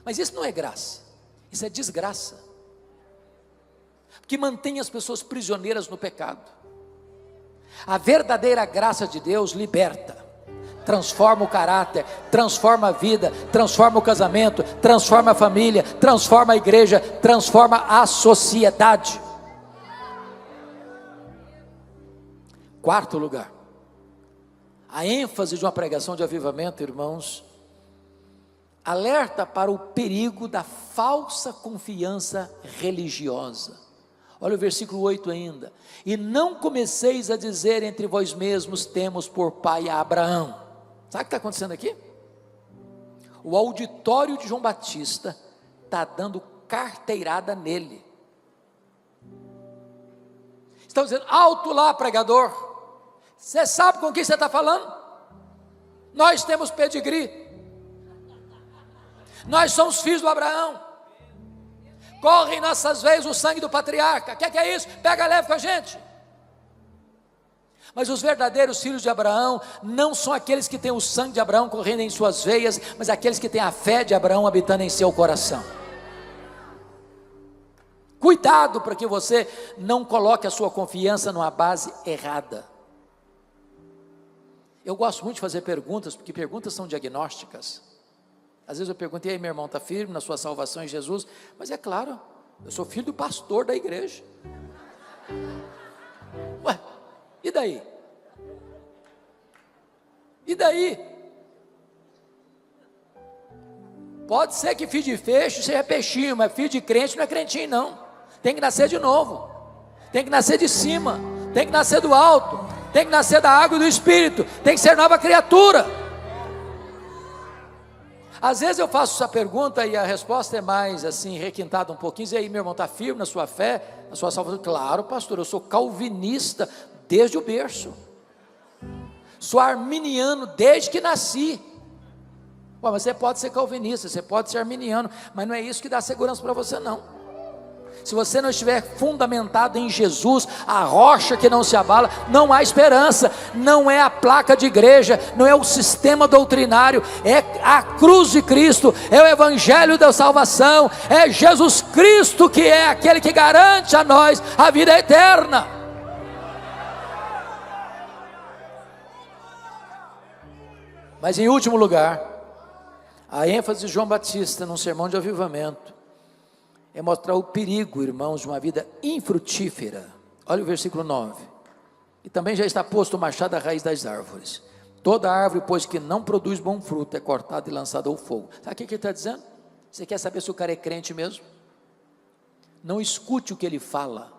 Mas isso não é graça, isso é desgraça, porque mantém as pessoas prisioneiras no pecado. A verdadeira graça de Deus liberta, transforma o caráter, transforma a vida, transforma o casamento, transforma a família, transforma a igreja, transforma a sociedade. Quarto lugar, a ênfase de uma pregação de avivamento, irmãos, alerta para o perigo da falsa confiança religiosa. Olha o versículo 8 ainda: e não comeceis a dizer entre vós mesmos, temos por pai a Abraão. Sabe o que está acontecendo aqui? O auditório de João Batista está dando carteirada nele. Estão dizendo: alto lá, pregador, você sabe com quem você está falando? Nós temos pedigree, nós somos filhos do Abraão, corre em nossas veias o sangue do patriarca. O que é isso? Pega leve com a gente. Mas os verdadeiros filhos de Abraão não são aqueles que têm o sangue de Abraão correndo em suas veias, mas aqueles que têm a fé de Abraão habitando em seu coração. Cuidado para que você não coloque a sua confiança numa base errada. Eu gosto muito de fazer perguntas, porque perguntas são diagnósticas. Às vezes eu pergunto: e aí, meu irmão, está firme na sua salvação em Jesus? Mas é claro, eu sou filho do pastor da igreja. Ué, e daí? E daí? Pode ser que filho de peixe seja peixinho, mas filho de crente não é crentinho não. Tem que nascer de novo, tem que nascer de cima, tem que nascer do alto, tem que nascer da água e do Espírito, tem que ser nova criatura. Às vezes eu faço essa pergunta e a resposta é mais assim, requintada um pouquinho. E aí, meu irmão, está firme na sua fé, na sua salvação? Claro, pastor, eu sou calvinista desde o berço, sou arminiano desde que nasci. Ué, mas você pode ser calvinista, você pode ser arminiano, mas não é isso que dá segurança para você não. Se você não estiver fundamentado em Jesus, a rocha que não se abala, não há esperança. Não é a placa de igreja, não é o sistema doutrinário, é a cruz de Cristo, é o evangelho da salvação, é Jesus Cristo que é aquele que garante a nós a vida eterna. Mas em último lugar, a ênfase de João Batista num sermão de avivamento é mostrar o perigo, irmãos, de uma vida infrutífera. Olha o versículo 9: e também já está posto o machado à raiz das árvores. Toda árvore, pois, que não produz bom fruto, é cortada e lançada ao fogo. Sabe o que ele está dizendo? Você quer saber se o cara é crente mesmo? Não escute o que ele fala,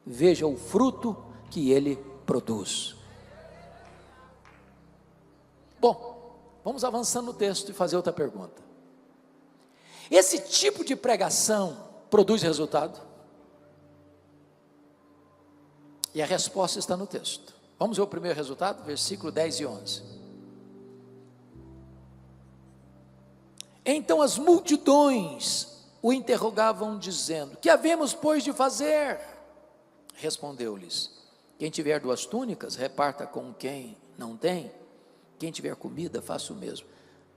veja o fruto que ele produz. Bom, vamos avançando no texto e fazer outra pergunta. Esse tipo de pregação produz resultado? E a resposta está no texto. Vamos ver o primeiro resultado, versículo 10 e 11. Então as multidões o interrogavam dizendo: que havemos, pois, de fazer? Respondeu-lhes: quem tiver 2 túnicas, reparta com quem não tem. Quem tiver comida, faça o mesmo.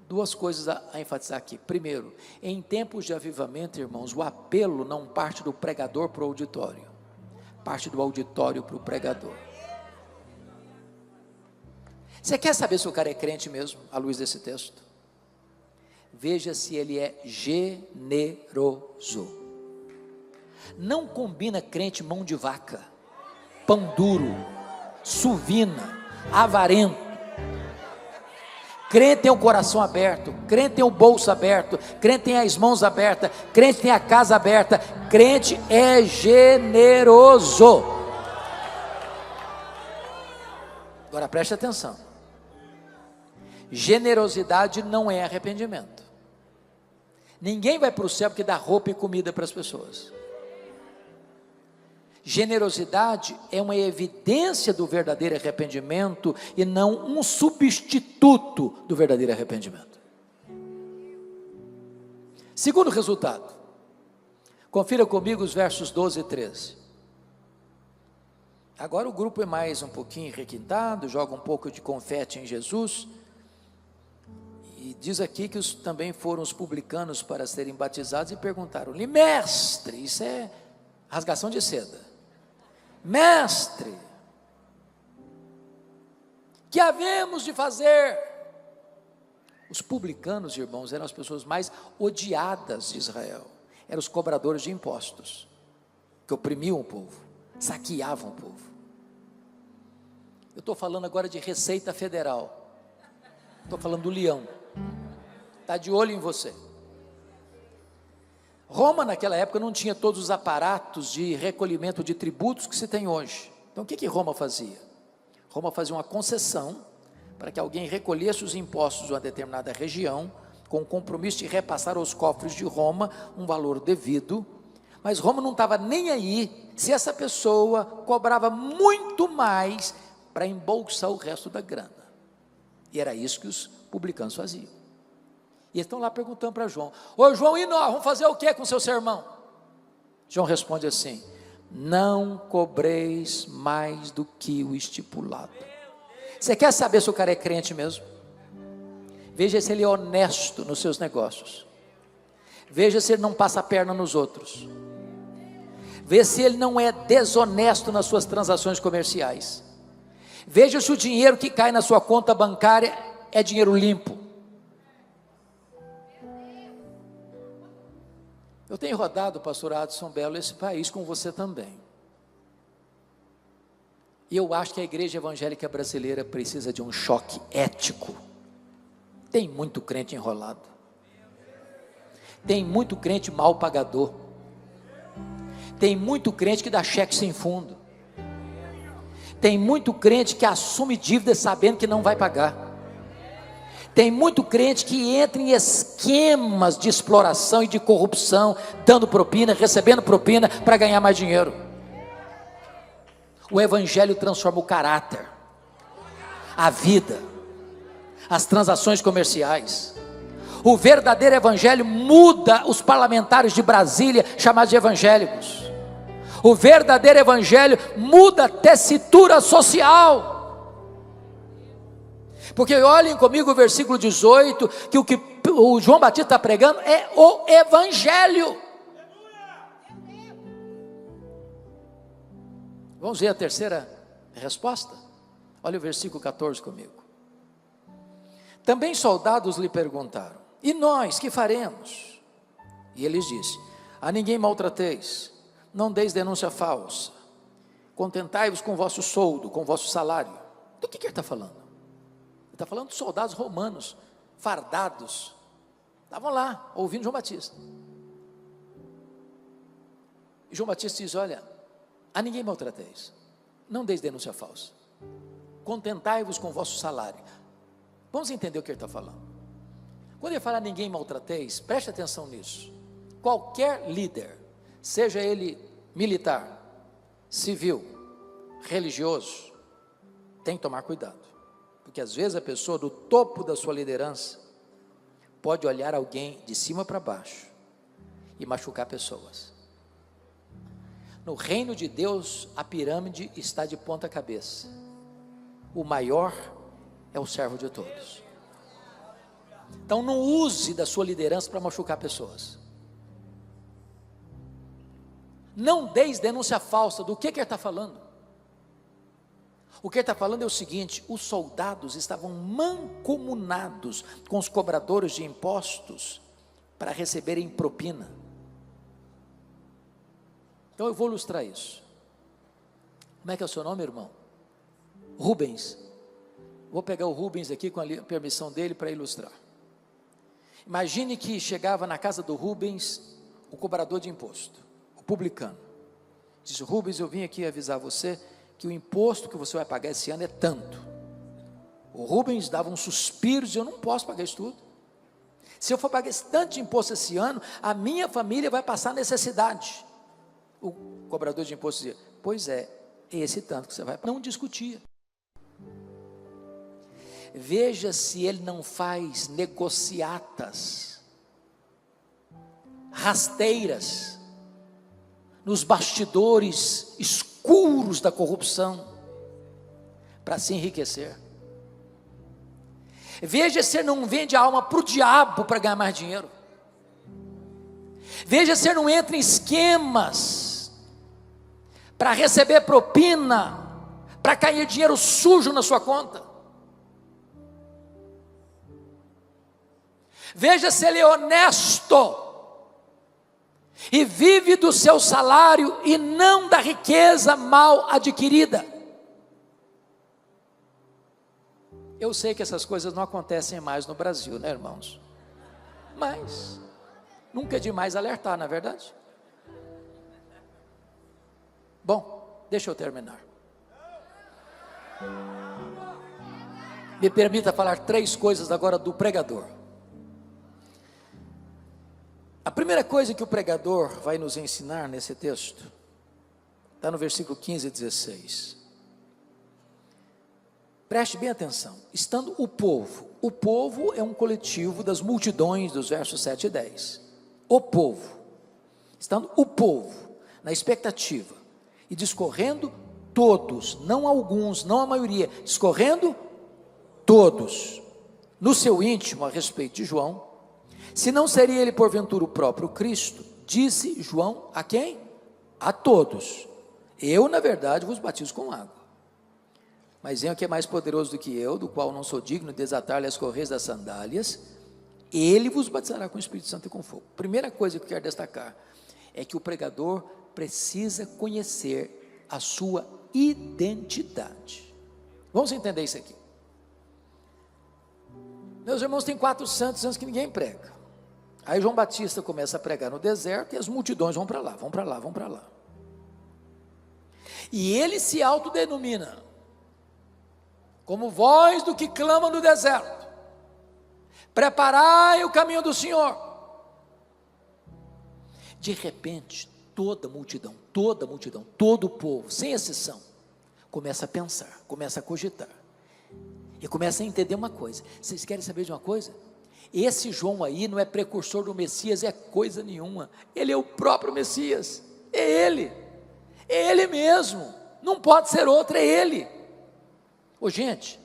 2 coisas a enfatizar aqui. Primeiro, em tempos de avivamento, irmãos, o apelo não parte do pregador para o auditório, parte do auditório para o pregador. Você quer saber se o cara é crente mesmo, à luz desse texto? Veja se ele é generoso. Não combina crente mão de vaca, pão duro, suvina, avarento. Crente tem o coração aberto, crente tem o bolso aberto, crente tem as mãos abertas, crente tem a casa aberta, crente é generoso. Agora preste atenção: generosidade não é arrependimento. Ninguém vai para o céu porque dá roupa e comida para as pessoas. Generosidade é uma evidência do verdadeiro arrependimento e não um substituto do verdadeiro arrependimento. Segundo resultado, confira comigo os versos 12 e 13. Agora o grupo é mais um pouquinho requintado, joga um pouco de confete em Jesus, e diz aqui que também foram os publicanos para serem batizados e perguntaram-lhe: mestre, isso é rasgação de seda, mestre, que havemos de fazer? Os publicanos, irmãos, eram as pessoas mais odiadas de Israel, eram os cobradores de impostos, que oprimiam o povo, saqueavam o povo. Eu estou falando agora de Receita Federal, estou falando do leão, está de olho em você. Roma naquela época não tinha todos os aparatos de recolhimento de tributos que se tem hoje. Então o que Roma fazia? Roma fazia uma concessão para que alguém recolhesse os impostos de uma determinada região, com o compromisso de repassar aos cofres de Roma um valor devido, mas Roma não estava nem aí se essa pessoa cobrava muito mais para embolsar o resto da grana. E era isso que os publicanos faziam. E eles estão lá perguntando para João: ô João, e nós vamos fazer o que com o seu sermão? João responde assim: não cobreis mais do que o estipulado. Você quer saber se o cara é crente mesmo? Veja se ele é honesto nos seus negócios, veja se ele não passa a perna nos outros, veja se ele não é desonesto nas suas transações comerciais, veja se o dinheiro que cai na sua conta bancária é dinheiro limpo. Eu tenho rodado, pastor Adson Belo, esse país com você também, e eu acho que a igreja evangélica brasileira precisa de um choque ético. Tem muito crente enrolado, tem muito crente mal pagador, tem muito crente que dá cheque sem fundo, tem muito crente que assume dívidas sabendo que não vai pagar, tem muito crente que entra em esquemas de exploração e de corrupção, dando propina, recebendo propina para ganhar mais dinheiro. O evangelho transforma o caráter, a vida, as transações comerciais. O verdadeiro evangelho muda os parlamentares de Brasília, chamados de evangélicos. O verdadeiro evangelho muda a tessitura social. Porque olhem comigo o versículo 18, que o João Batista está pregando é o evangelho. Vamos ver a terceira resposta? Olha o versículo 14 comigo. Também soldados lhe perguntaram: e nós, que faremos? E ele disse: a ninguém maltrateis, não deis denúncia falsa, contentai-vos com o vosso soldo, com o vosso salário. Do que ele está falando? Ele está falando de soldados romanos, fardados, estavam lá, ouvindo João Batista. E João Batista diz: olha, a ninguém maltrateis, não deis denúncia falsa, contentai-vos com o vosso salário. Vamos entender o que ele está falando. Quando ele fala ninguém maltrateis, preste atenção nisso. Qualquer líder, seja ele militar, civil, religioso, tem que tomar cuidado, porque às vezes a pessoa do topo da sua liderança pode olhar alguém de cima para baixo e machucar pessoas. No reino de Deus, a pirâmide está de ponta cabeça. O maior é o servo de todos. Então não use da sua liderança para machucar pessoas. Não deis denúncia falsa. Do que ele está falando? O que ele está falando é o seguinte: os soldados estavam mancomunados com os cobradores de impostos para receberem propina. Então eu vou ilustrar isso. Como é que é o seu nome, irmão? Rubens. Vou pegar o Rubens aqui com a permissão dele para ilustrar. Imagine que chegava na casa do Rubens o cobrador de imposto, o publicano. Disse: Rubens, eu vim aqui avisar você que o imposto que você vai pagar esse ano é tanto. O Rubens dava um suspiro e dizia: eu não posso pagar isso tudo. Se eu for pagar esse tanto de imposto esse ano, a minha família vai passar necessidade. O cobrador de imposto dizia: Pois é esse tanto que você vai pagar. Não discutia. Veja se ele não faz negociatas, rasteiras, nos bastidores escuros da corrupção, para se enriquecer. Veja se ele não vende a alma para o diabo para ganhar mais dinheiro. Veja se ele não entra em esquemas para receber propina, para cair dinheiro sujo na sua conta. Veja se ele é honesto e vive do seu salário e não da riqueza mal adquirida. Eu sei que essas coisas não acontecem mais no Brasil, né, irmãos? Mas nunca é demais alertar, não é verdade? Bom, deixa eu terminar. Me permita falar 3 coisas agora do pregador. A primeira coisa que o pregador vai nos ensinar nesse texto, está no versículo 15 e 16. Preste bem atenção. Estando o povo é um coletivo das multidões dos versos 7 e 10. O povo, estando o povo na expectativa e discorrendo todos, não alguns, não a maioria, discorrendo todos, no seu íntimo a respeito de João, se não seria ele porventura o próprio Cristo, disse João a quem? A todos: eu na verdade vos batizo com água, mas vem o que é mais poderoso do que eu, do qual não sou digno de desatar-lhe as correias das sandálias, ele vos batizará com o Espírito Santo e com fogo. Primeira coisa que eu quero destacar, é que o pregador precisa conhecer a sua identidade. Vamos entender isso aqui. Meus irmãos, tem 400 anos que ninguém prega. Aí João Batista começa a pregar no deserto e as multidões vão para lá, vão para lá, vão para lá. E ele se autodenomina como voz do que clama no deserto: preparai o caminho do Senhor. De repente, toda a multidão, todo o povo, sem exceção, começa a pensar, começa a cogitar, e começa a entender uma coisa. Vocês querem saber de uma coisa? Esse João aí não é precursor do Messias, é coisa nenhuma. Ele é o próprio Messias, é ele mesmo, não pode ser outro, é ele. Ô gente,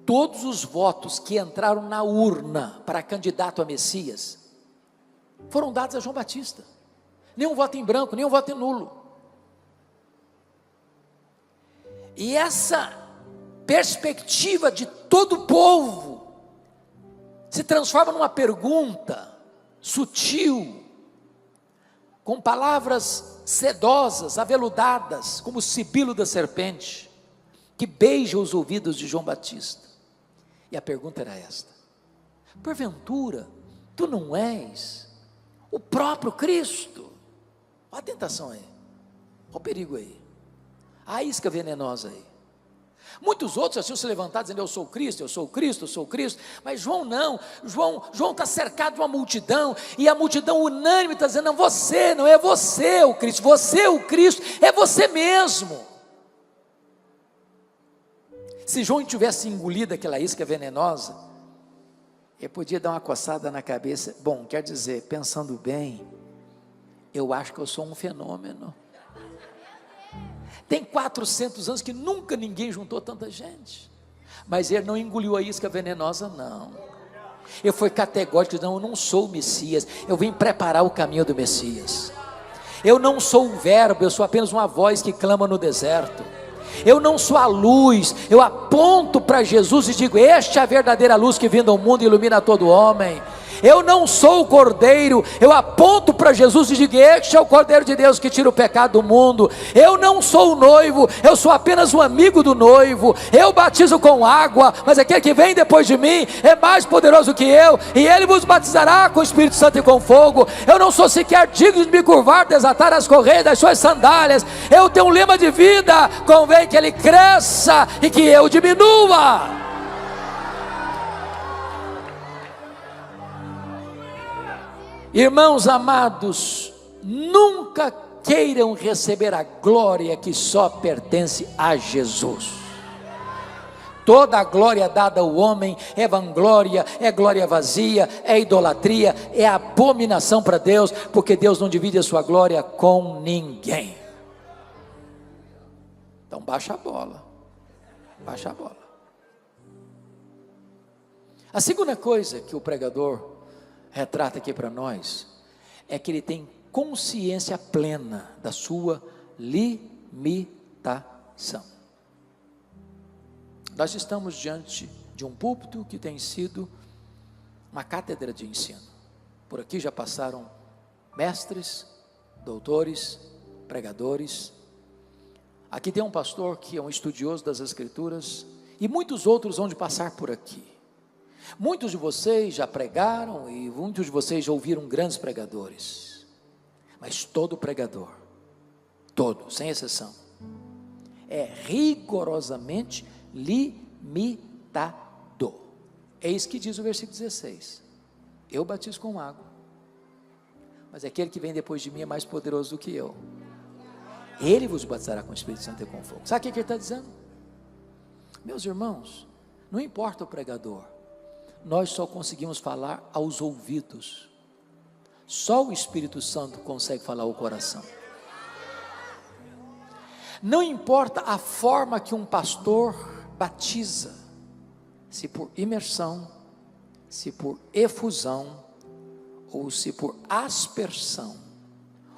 todos os votos que entraram na urna para candidato a Messias, foram dados a João Batista. Nenhum voto em branco, nenhum voto em nulo. E essa perspectiva de todo o povo se transforma numa pergunta sutil, com palavras sedosas, aveludadas, como o sibilo da serpente, que beija os ouvidos de João Batista. E a pergunta era esta: porventura, tu não és o próprio Cristo? Olha a tentação aí, olha o perigo aí, a isca venenosa aí. Muitos outros assim se levantaram dizendo: eu sou o Cristo, eu sou o Cristo, eu sou o Cristo. Mas João não, João está cercado de uma multidão, e a multidão unânime está dizendo: não, você, não é você o Cristo, você o Cristo, é você mesmo. Se João tivesse engolido aquela isca venenosa, ele podia dar uma coçada na cabeça. Bom, quer dizer, pensando bem, eu acho que eu sou um fenômeno. Tem 400 anos que nunca ninguém juntou tanta gente, mas ele não engoliu a isca venenosa, não. Ele foi categórico: não, eu não sou o Messias, eu vim preparar o caminho do Messias. Eu não sou o verbo, eu sou apenas uma voz que clama no deserto. Eu não sou a luz, eu aponto para Jesus e digo: esta é a verdadeira luz que vindo ao mundo e ilumina todo homem. Eu não sou o cordeiro, eu aponto para Jesus e digo: este é o cordeiro de Deus que tira o pecado do mundo. Eu não sou o noivo, eu sou apenas um amigo do noivo. Eu batizo com água, mas aquele que vem depois de mim é mais poderoso que eu, e ele vos batizará com o Espírito Santo e com fogo. Eu não sou sequer digno de me curvar, desatar as correias das suas sandálias. Eu tenho um lema de vida: convém que ele cresça e que eu diminua. Irmãos amados, nunca queiram receber a glória que só pertence a Jesus. Toda a glória dada ao homem é vanglória, é glória vazia, é idolatria, é abominação para Deus, porque Deus não divide a sua glória com ninguém. Então baixa a bola, baixa a bola. A segunda coisa que o pregador retrata aqui para nós, é que ele tem consciência plena da sua limitação. Nós estamos diante de um púlpito que tem sido uma cátedra de ensino. Por aqui já passaram mestres, doutores, pregadores. Aqui tem um pastor que é um estudioso das Escrituras, e muitos outros vão de passar por aqui. Muitos de vocês já pregaram e muitos de vocês já ouviram grandes pregadores, mas todo pregador, todo, sem exceção, é rigorosamente limitado. Eis que diz o versículo 16: eu batizo com água, mas aquele que vem depois de mim é mais poderoso do que eu. Ele vos batizará com o Espírito Santo e com fogo. Sabe o que ele está dizendo? Meus irmãos, não importa o pregador, nós só conseguimos falar aos ouvidos. Só o Espírito Santo consegue falar ao coração. Não importa a forma que um pastor batiza, se por imersão, se por efusão, ou se por aspersão,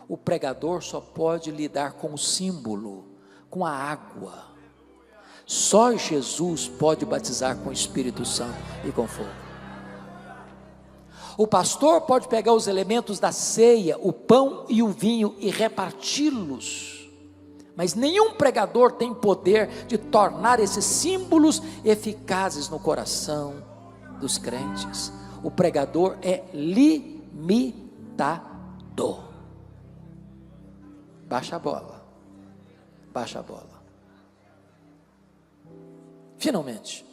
o pregador só pode lidar com o símbolo, com a água. Só Jesus pode batizar com o Espírito Santo e com fogo. O pastor pode pegar os elementos da ceia, o pão e o vinho, e reparti-los, mas nenhum pregador tem poder de tornar esses símbolos eficazes no coração dos crentes. O pregador é limitado. Baixa a bola, baixa a bola. Finalmente,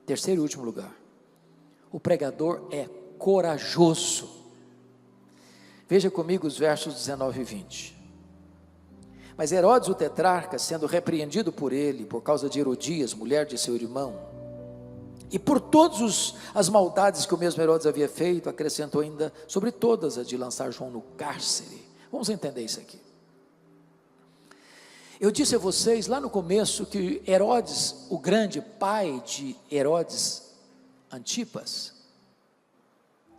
terceiro e último lugar, o pregador é corajoso. Veja comigo os versos 19 e 20. Mas Herodes o tetrarca, sendo repreendido por ele, por causa de Herodias, mulher de seu irmão, e por todas as maldades que o mesmo Herodes havia feito, acrescentou ainda sobre todas a de lançar João no cárcere. Vamos entender isso aqui. Eu disse a vocês lá no começo que Herodes, o grande, pai de Herodes Antipas,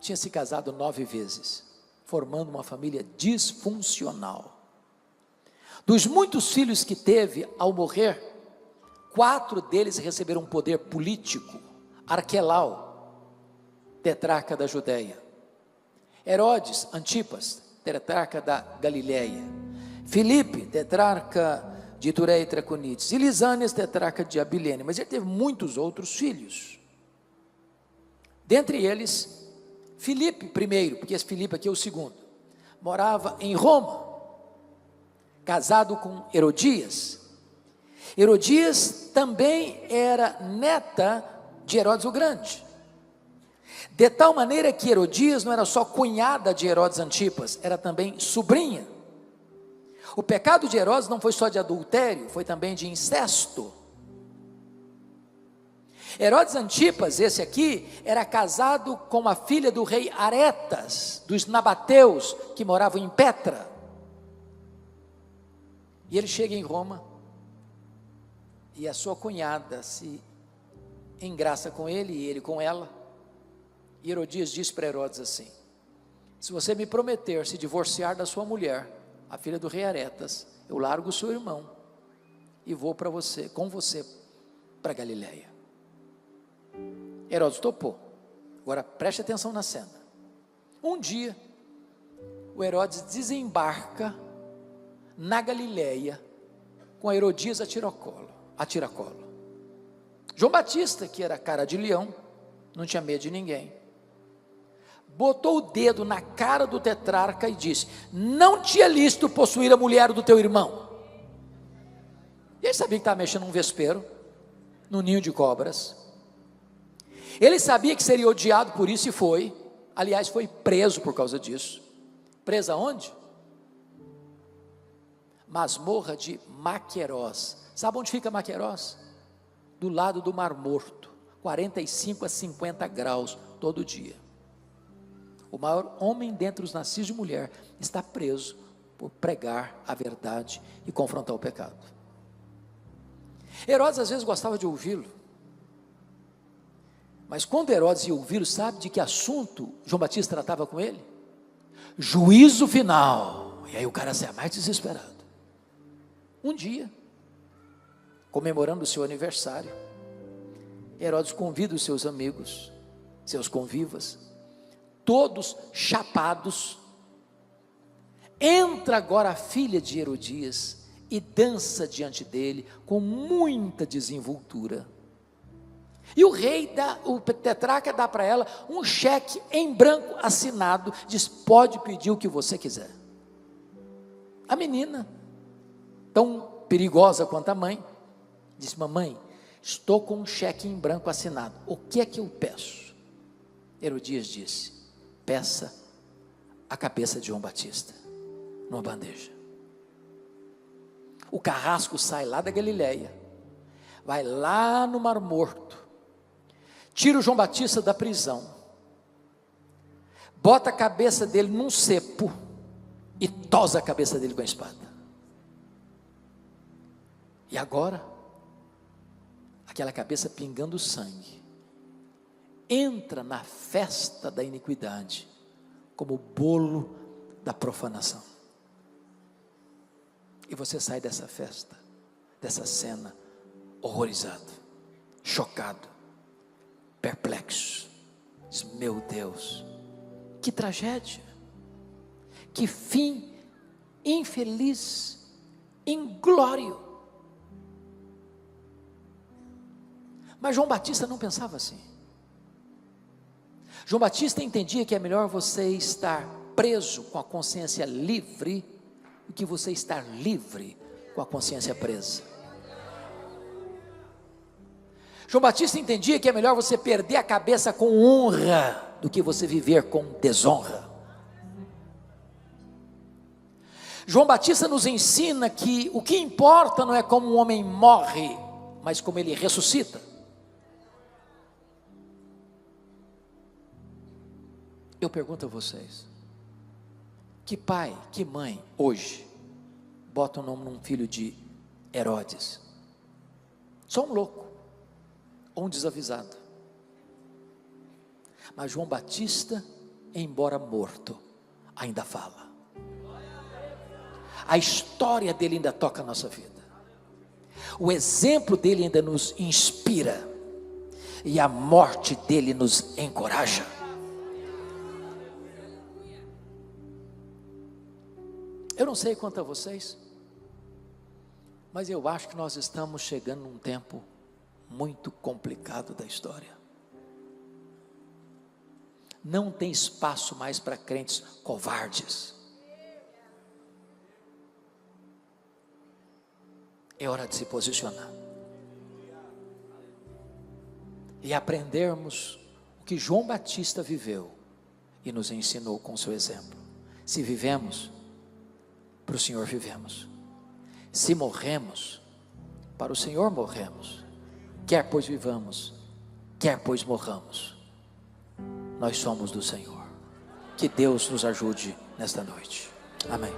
tinha se casado 9 vezes, formando uma família disfuncional. Dos muitos filhos que teve, ao morrer, 4 deles receberam um poder político. Arquelau, tetrarca da Judeia; Herodes Antipas, tetrarca da Galileia; Filipe, tetrarca de Itureia e Traconites; e Lisânias, tetrarca de Abilene. Mas ele teve muitos outros filhos. Dentre eles, Filipe primeiro, porque esse Filipe aqui é o segundo, morava em Roma, casado com Herodias. Herodias também era neta de Herodes o Grande, de tal maneira que Herodias não era só cunhada de Herodes Antipas, era também sobrinha. O pecado de Herodes não foi só de adultério, foi também de incesto. Herodes Antipas, esse aqui, era casado com a filha do rei Aretas, dos nabateus, que moravam em Petra. E ele chega em Roma, e a sua cunhada se engraça com ele, e ele com ela. E Herodias diz para Herodes assim: se você me prometer se divorciar da sua mulher, a filha do rei Aretas, eu largo o seu irmão e vou com você para Galileia. Herodes topou. Agora preste atenção na cena. Um dia, o Herodes desembarca na Galileia com a Herodias a tiracolo. João Batista, que era cara de leão, não tinha medo de ninguém, botou o dedo na cara do tetrarca e disse: não te é lícito possuir a mulher do teu irmão. E ele sabia que estava mexendo num vespeiro, num ninho de cobras. Ele sabia que seria odiado por isso e foi. Aliás, foi preso por causa disso. Preso aonde? masmorra de Maquerós. Sabe onde fica Maquerós? Do lado do Mar Morto, 45 a 50 graus todo dia. O maior homem dentre os nascidos de mulher está preso por pregar a verdade e confrontar o pecado. Herodes às vezes gostava de ouvi-lo, mas quando Herodes ia ouvi-lo, sabe de que assunto João Batista tratava com ele? Juízo final. E aí o cara sai mais desesperado. Um dia, comemorando o seu aniversário, Herodes convida os seus amigos, seus convivas, todos chapados. Entra agora a filha de Herodias e dança diante dele com muita desenvoltura. E o rei o tetrarca dá para ela um cheque em branco assinado, diz: pode pedir o que você quiser. A menina, tão perigosa quanto a mãe, disse: mamãe, estou com um cheque em branco assinado, o que é que eu peço? Herodias disse: peça a cabeça de João Batista numa bandeja. O carrasco sai lá da Galileia, vai lá no Mar Morto, tira o João Batista da prisão, bota a cabeça dele num cepo e tosa a cabeça dele com a espada. E agora, aquela cabeça pingando sangue, entra na festa da iniquidade, como bolo da profanação. E você sai dessa festa, dessa cena, horrorizado, chocado, perplexo. Diz: meu Deus, que tragédia, que fim infeliz, inglório. Mas João Batista não pensava assim. João Batista entendia que é melhor você estar preso com a consciência livre do que você estar livre com a consciência presa. João Batista entendia que é melhor você perder a cabeça com honra do que você viver com desonra. João Batista nos ensina que o que importa não é como um homem morre, mas como ele ressuscita. Eu pergunto a vocês: que pai, que mãe, hoje, bota o nome num filho de Herodes? Só um louco, ou um desavisado. Mas João Batista, embora morto, ainda fala. A história dele ainda toca a nossa vida. O exemplo dele ainda nos inspira. E a morte dele nos encoraja. Eu não sei quanto a vocês, mas eu acho que nós estamos chegando num tempo muito complicado da história. Não tem espaço mais para crentes covardes. É hora de se posicionar e aprendermos o que João Batista viveu e nos ensinou com seu exemplo. Se vivemos, para o Senhor vivemos. Se morremos, para o Senhor morremos. Quer pois vivamos, quer pois morramos, nós somos do Senhor. Que Deus nos ajude nesta noite. Amém.